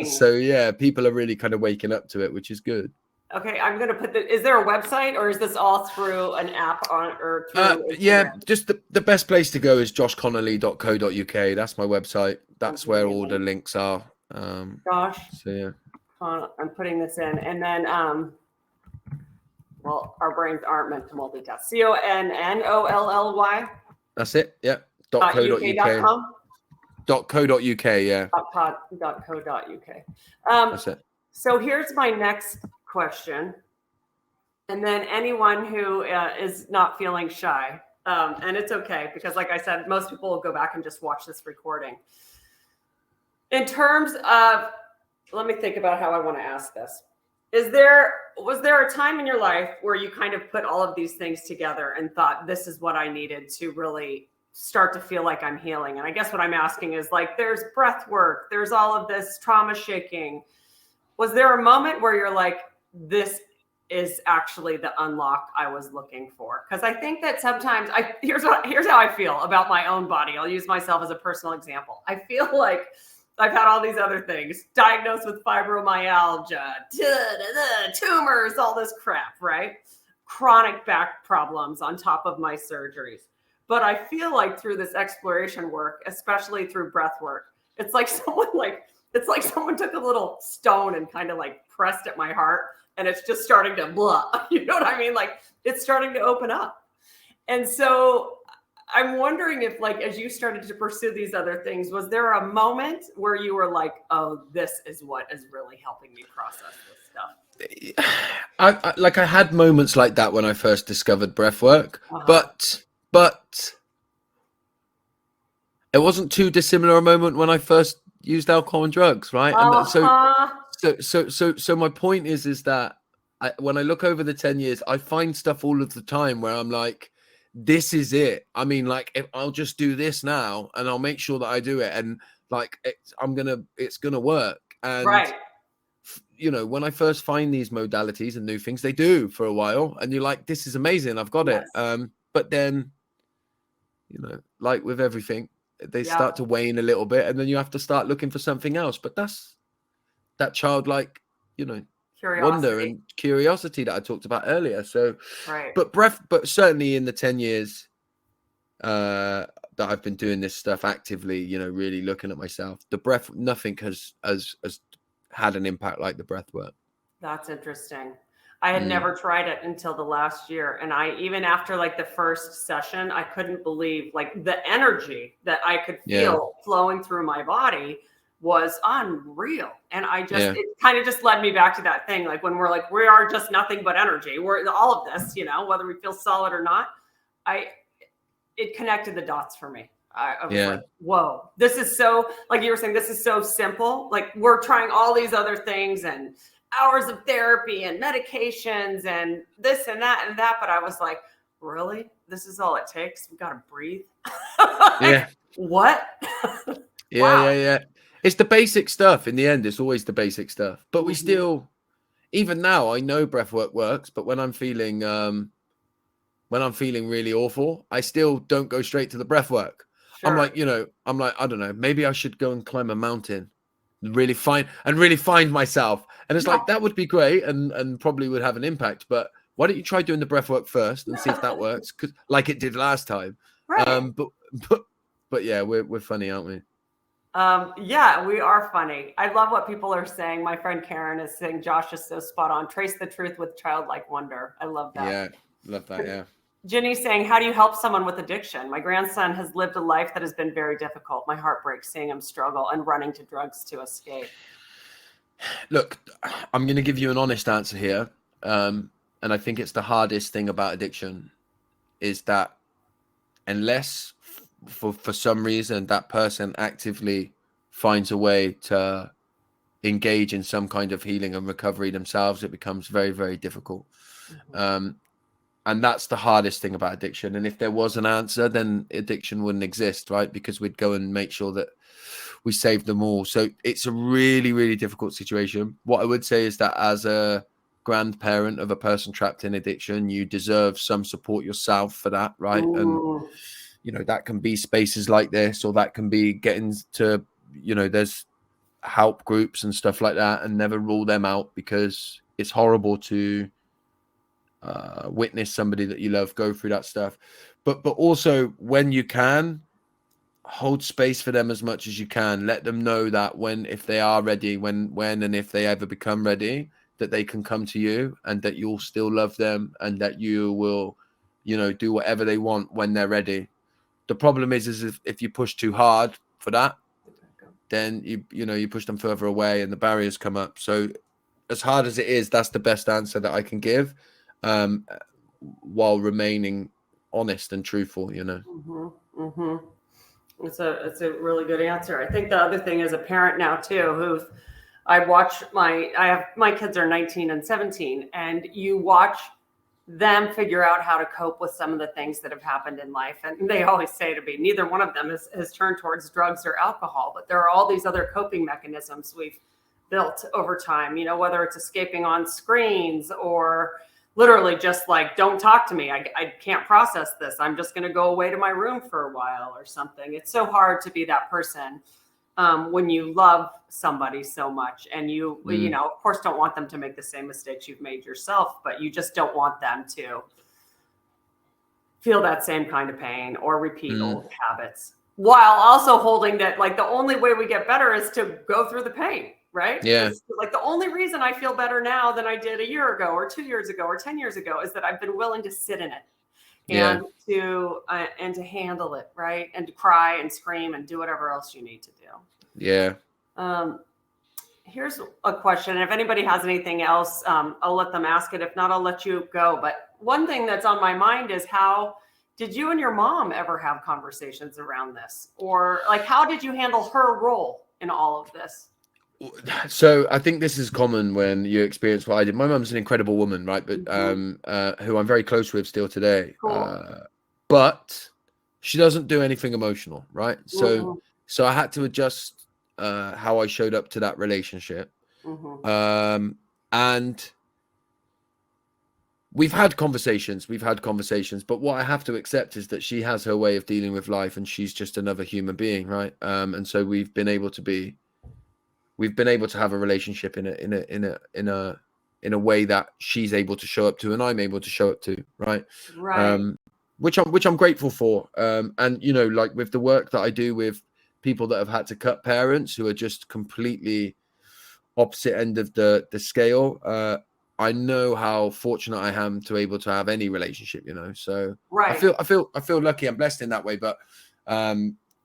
So yeah, people are really kind of waking up to it, which is good. Okay, I'm going to put is there a website, or is this all through an app or through just the best place to go is joshconnolly.co.uk. That's my website. That's where all the links are. Josh. So yeah. I'm putting this in, and then well, our brains aren't meant to multitask. CONNOLLY. That's it. Yeah. .co.uk. .co.uk. Yeah. .co.uk. That's it. So here's my next question, and then anyone who is not feeling shy, and it's okay, because like I said, most people will go back and just watch this recording. In terms of, let me think about how I want to ask this. Was there a time in your life where you kind of put all of these things together and thought, this is what I needed to really start to feel like I'm healing? And I guess what I'm asking is, like, there's breath work, there's all of this trauma shaking. Was there a moment where you're like, this is actually the unlock I was looking for? Because I think that sometimes here's how I feel about my own body. I'll use myself as a personal example. I feel like I've had all these other things, diagnosed with fibromyalgia, tumors, all this crap, right? Chronic back problems on top of my surgeries. But I feel like through this exploration work, especially through breath work, it's like someone took a little stone and kind of like pressed at my heart, and it's just starting to blah. You know what I mean? Like it's starting to open up. And so I'm wondering if, like, as you started to pursue these other things, was there a moment where you were like, oh, this is what is really helping me process this stuff? I had moments like that when I first discovered breathwork, but it wasn't too dissimilar a moment when I first used alcohol and drugs, right? And so my point is that when I look over the 10 years, I find stuff all of the time where I'm like, this is it. I mean, like, if I'll just do this now and I'll make sure that I do it, and like it's gonna work. And right. You know, when I first find these modalities and new things, they do for a while, and you're like, this is amazing, I've got it. But then, you know, like with everything, they start to wane a little bit, and then you have to start looking for something else. But that's that childlike, you know, wonder and curiosity that I talked about earlier. So, but certainly in the 10 years that I've been doing this stuff actively, you know, really looking at myself, the breath, nothing has had an impact like the breath work. That's interesting. I had never tried it until the last year. And even after like the first session, I couldn't believe like the energy that I could feel flowing through my body was unreal. And it kind of just led me back to that thing. Like when we're like, we are just nothing but energy. We're all of this, you know, whether we feel solid or not. It connected the dots for me. I was like, whoa, this is so, like you were saying, this is so simple. Like we're trying all these other things and hours of therapy and medications and this and that. But I was like, really? This is all it takes? We got to breathe. What? Yeah. It's the basic stuff. In the end, it's always the basic stuff. But we still, even now, I know breath work works, but when I'm feeling really awful, I still don't go straight to the breath work. Sure. I'm like, I don't know, maybe I should go and climb a mountain and really find myself. And it's like, that would be great and probably would have an impact. But why don't you try doing the breath work first and see if that works? 'Cause like it did last time. Right. But yeah, we're funny, aren't we? Yeah, we are funny. I love what people are saying. My friend Karen is saying, Josh is so spot on. Trace the truth with childlike wonder. I love that. Yeah, love that. Yeah. Jenny's saying, how do you help someone with addiction? My grandson has lived a life that has been very difficult. My heart breaks seeing him struggle and running to drugs to escape. Look, I'm going to give you an honest answer here. And I think it's the hardest thing about addiction is that unless for some reason that person actively finds a way to engage in some kind of healing and recovery themselves, it becomes very, very difficult. And that's the hardest thing about addiction. And if there was an answer, then addiction wouldn't exist, right? Because we'd go and make sure that we saved them all. So it's a really, really difficult situation. What I would say is that as a grandparent of a person trapped in addiction, you deserve some support yourself for that, right? Ooh. And, you know, that can be spaces like this, or that can be getting to, you know, there's help groups and stuff like that, and never rule them out, because it's horrible to witness somebody that you love go through that stuff. But also, when you can, hold space for them as much as you can. Let them know that if they are ready, when and if they ever become ready, that they can come to you, and that you'll still love them, and that you will, you know, do whatever they want when they're ready. The problem is if you push too hard for that, then you push them further away and the barriers come up. So as hard as it is, that's the best answer that I can give, while remaining honest and truthful, you know. It's a really good answer. I think the other thing as a parent now too, I have my kids are 19 and 17, and you watch them figure out how to cope with some of the things that have happened in life. And they always say to me, neither one of them has turned towards drugs or alcohol, but there are all these other coping mechanisms we've built over time, you know, whether it's escaping on screens or literally just like, don't talk to me. I can't process this. I'm just going to go away to my room for a while or something. It's so hard to be that person when you love somebody so much, and you know, of course, don't want them to make the same mistakes you've made yourself, but you just don't want them to feel that same kind of pain or repeat Mm. old habits, while also holding that like the only way we get better is to go through the pain, right? Yeah. It's like the only reason I feel better now than I did a year ago or 2 years ago or 10 years ago is that I've been willing to sit in it Yeah. and to handle it, right? And to cry and scream and do whatever else you need to do. Yeah. Here's a question. If anybody has anything else, I'll let them ask it. If not, I'll let you go. But one thing that's on my mind is how did you and your mom ever have conversations around this? Or like, how did you handle her role in all of this? So I think this is common when you experience what I did. My mum's an incredible woman, right? But who I'm very close with still today. Cool. But she doesn't do anything emotional, right? Mhm. So I had to adjust how I showed up to that relationship. Mhm. And we've had conversations, but what I have to accept is that she has her way of dealing with life, and she's just another human being, right? And so we've been able to have a relationship in a way that she's able to show up to and I'm able to show up to, right? Right. Which I'm grateful for. And you know, like with the work that I do with people that have had to cut parents who are just completely opposite end of the scale, I know how fortunate I am to able to have any relationship, you know. So I Right. feel lucky. I'm blessed in that way, but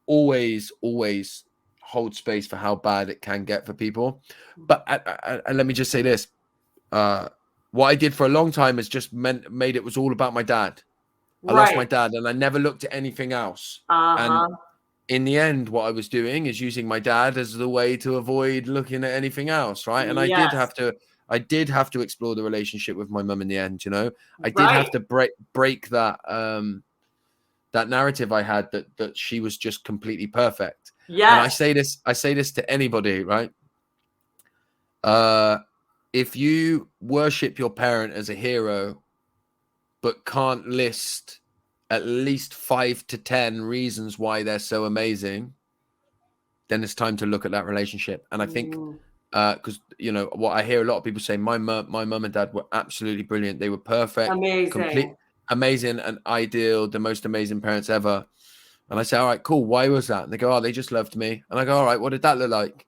always hold space for how bad it can get for people. But and let me just say this: what I did for a long time has just made it was all about my dad. I lost my Right. dad, and I never looked at anything else. And Uh-huh. in the end, what I was doing is using my dad as the way to avoid looking at anything else, right? And I did Yes. have to explore the relationship with my mum in the end. You know, I did Right. have to break that that narrative I had that she was just completely perfect. And I Yes. say this to anybody, right? If you worship your parent as a hero, but can't list at least 5 to 10 reasons why they're so amazing, then it's time to look at that relationship. And I think because you know what I hear a lot of people say, my mum and dad were absolutely brilliant. They were perfect, complete, Amazing. amazing, and ideal, the most amazing parents ever. And I say, all right, cool. Why was that? And they go, oh, they just loved me. And I go, all right, what did that look like?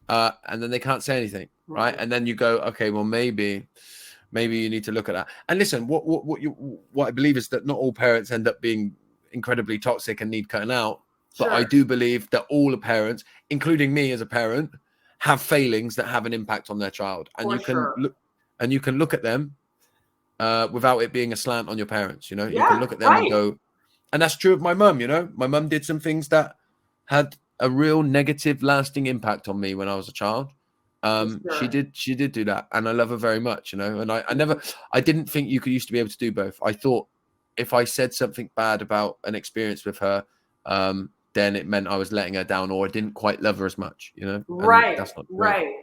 And then they can't say anything, right? And then you go, okay, well, maybe you need to look at that. And listen, what I believe is that not all parents end up being incredibly toxic and need cutting out. But I Sure. do believe that all the parents, including me as a parent, have failings that have an impact on their child. And For you can sure. look at them without it being a slant on your parents. You know, you can Yeah. look at them and Right. go, and that's true of my mum. You know, my mum did some things that had a real negative, lasting impact on me when I was a child. For She sure. did do that, and I love her very much. You know, and I didn't think you could used to be able to do both. I thought if I said something bad about an experience with her, then it meant I was letting her down, or I didn't quite love her as much. You know, and Right. that's not true. Right.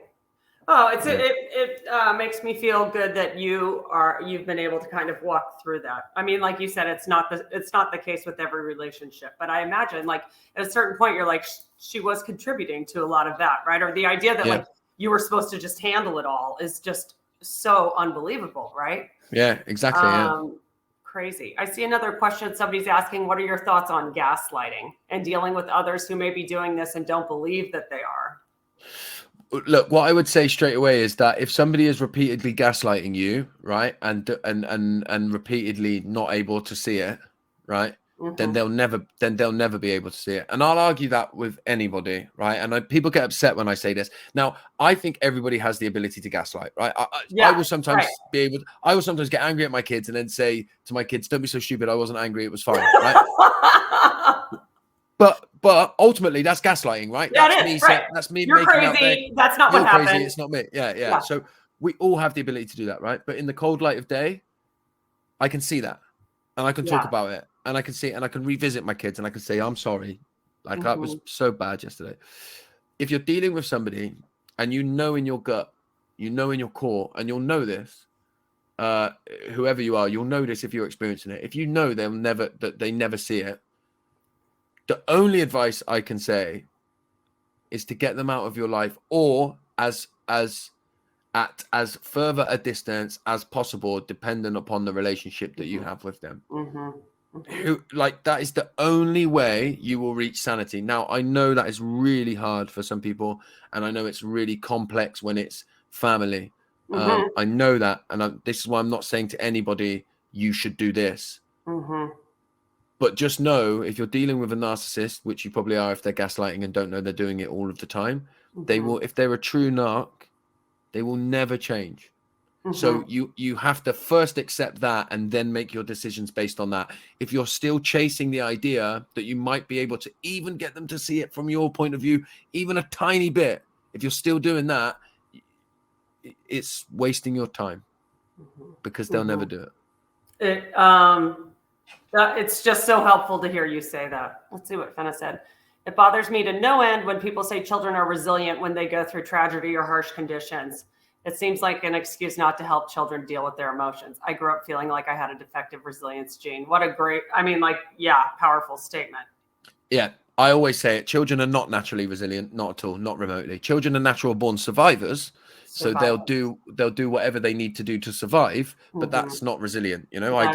Oh, Yeah, it makes me feel good that you've been able to kind of walk through that. I mean, like you said, it's not the case with every relationship, but I imagine like at a certain point you're like she was contributing to a lot of that, right? Or the idea that yeah, like you were supposed to just handle it all is just so unbelievable, right? yeah, exactly. Yeah. Um, Crazy. I see another question. Somebody's asking, what are your thoughts on gaslighting and dealing with others who may be doing this and don't believe that they are? Look, what I would say straight away is that if somebody is repeatedly gaslighting you, right, and repeatedly not able to see it, right, then Mm-hmm. they'll never be able to see it. And I'll argue that with anybody, right? And people get upset when I say this. Now, I think everybody has the ability to gaslight, right? I Yeah, will right. sometimes I will sometimes get angry at my kids and then say to my kids, "Don't be so stupid. I wasn't angry. It was fine," right? But ultimately, that's gaslighting, right? Yeah, That's it is. me Right. saying, that's me You're making out there, crazy. That's not what you're crazy, happened. it's not me. Yeah, yeah. Yeah. So we all have the ability to do that, right? But in the cold light of day, I can see that, and I can talk Yeah. about it, and I can see, and I can revisit my kids, and I can say, I'm sorry, like that was Mm-hmm. so bad yesterday. If you're dealing with somebody, and you know in your gut, you know in your core, and you'll know this, whoever you are, you'll know this if you're experiencing it. If you know they never see it, the only advice I can say is to get them out of your life, or at as further a distance as possible, dependent upon the relationship that you have with them. Mm-hmm. who, like, that is the only way you will reach sanity. Now, I know that is really hard for some people, and I know it's really complex when it's family. Mm-hmm. I know that, and this is why I'm not saying to anybody you should do this. Mm-hmm. But just know, if you're dealing with a narcissist, which you probably are if they're gaslighting and don't know they're doing it all of the time, they will, if they're a true narc, they will never change. So you have to first accept that and then make your decisions based on that. If you're still chasing the idea that you might be able to even get them to see it from your point of view, even a tiny bit, if you're still doing that, it's wasting your time, because they'll never do it. It's just so helpful to hear you say that. Let's see what Fenna said. It bothers me to no end when people say children are resilient when they go through tragedy or harsh conditions. It seems like an excuse not to help children deal with their emotions. I grew up feeling like I had a defective resilience gene. What a great, powerful statement. Yeah, I always say it. Children are not naturally resilient, not at all, not remotely. Children are natural born survivors. So they'll do whatever they need to do to survive, but that's not resilient. You know, I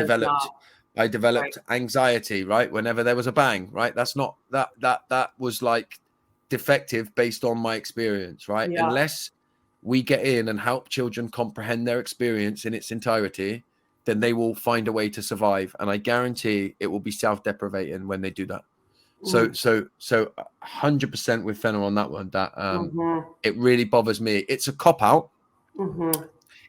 developed anxiety, right? Whenever there was a bang, right? That's not that was like defective based on my experience, right? Yeah. Unless we get in and help children comprehend their experience in its entirety, then they will find a way to survive. And I guarantee it will be self-deprivating when they do that. So 100% with Fenna on that one, that it really bothers me. It's a cop-out.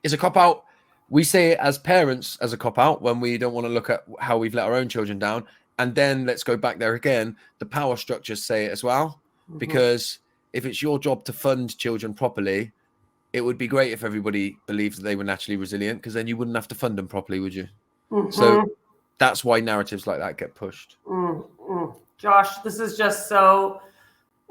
It's a cop-out. We say it as parents as a cop-out when we don't want to look at how we've let our own children down. And then let's go back there again. The power structures say it as well. Because if it's your job to fund children properly, it would be great if everybody believed that they were naturally resilient, because then you wouldn't have to fund them properly, would you? So that's why narratives like that get pushed. Josh, this is just so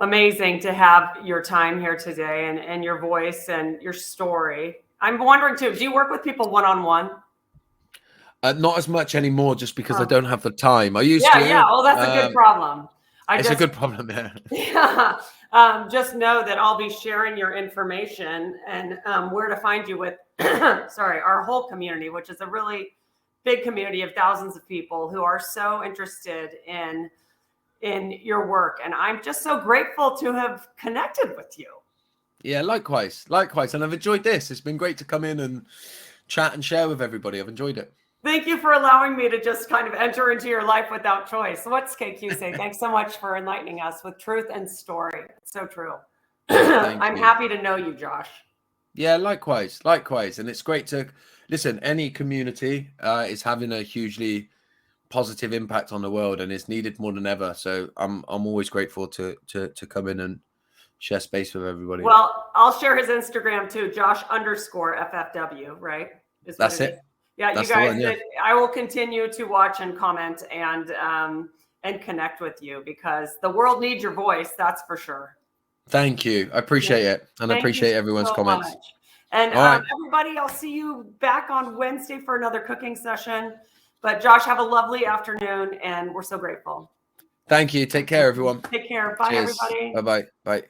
amazing to have your time here today and your voice and your story. I'm wondering too, do you work with people one-on-one? Not as much anymore, just because I don't have the time. I used to. Yeah. Oh, that's a good problem. It's a good problem, yeah. Yeah. Just know that I'll be sharing your information and where to find you with, our whole community, which is a really big community of thousands of people who are so interested in your work. And I'm just so grateful to have connected with you. Yeah, likewise. And I've enjoyed this. It's been great to come in and chat and share with everybody. I've enjoyed it. Thank you for allowing me to just kind of enter into your life without choice. What's KQ say? Thanks so much for enlightening us with truth and story. It's so true. I'm happy to know you, Josh. Yeah, likewise. And it's great to listen. Any community is having a hugely positive impact on the world, and it's needed more than ever. So I'm always grateful to come in and share space with everybody. Well, I'll share his Instagram too, Josh_FFW, right? That's it. Yeah, that's you guys. one, yeah. I will continue to watch and comment and connect with you, because the world needs your voice. That's for sure. Thank you. I appreciate it, and I appreciate everyone's comments. Much. And everybody, I'll see you back on Wednesday for another cooking session. But Josh, have a lovely afternoon, and we're so grateful. Thank you. Take care, everyone. Take care. Bye, everybody. Bye-bye. Bye.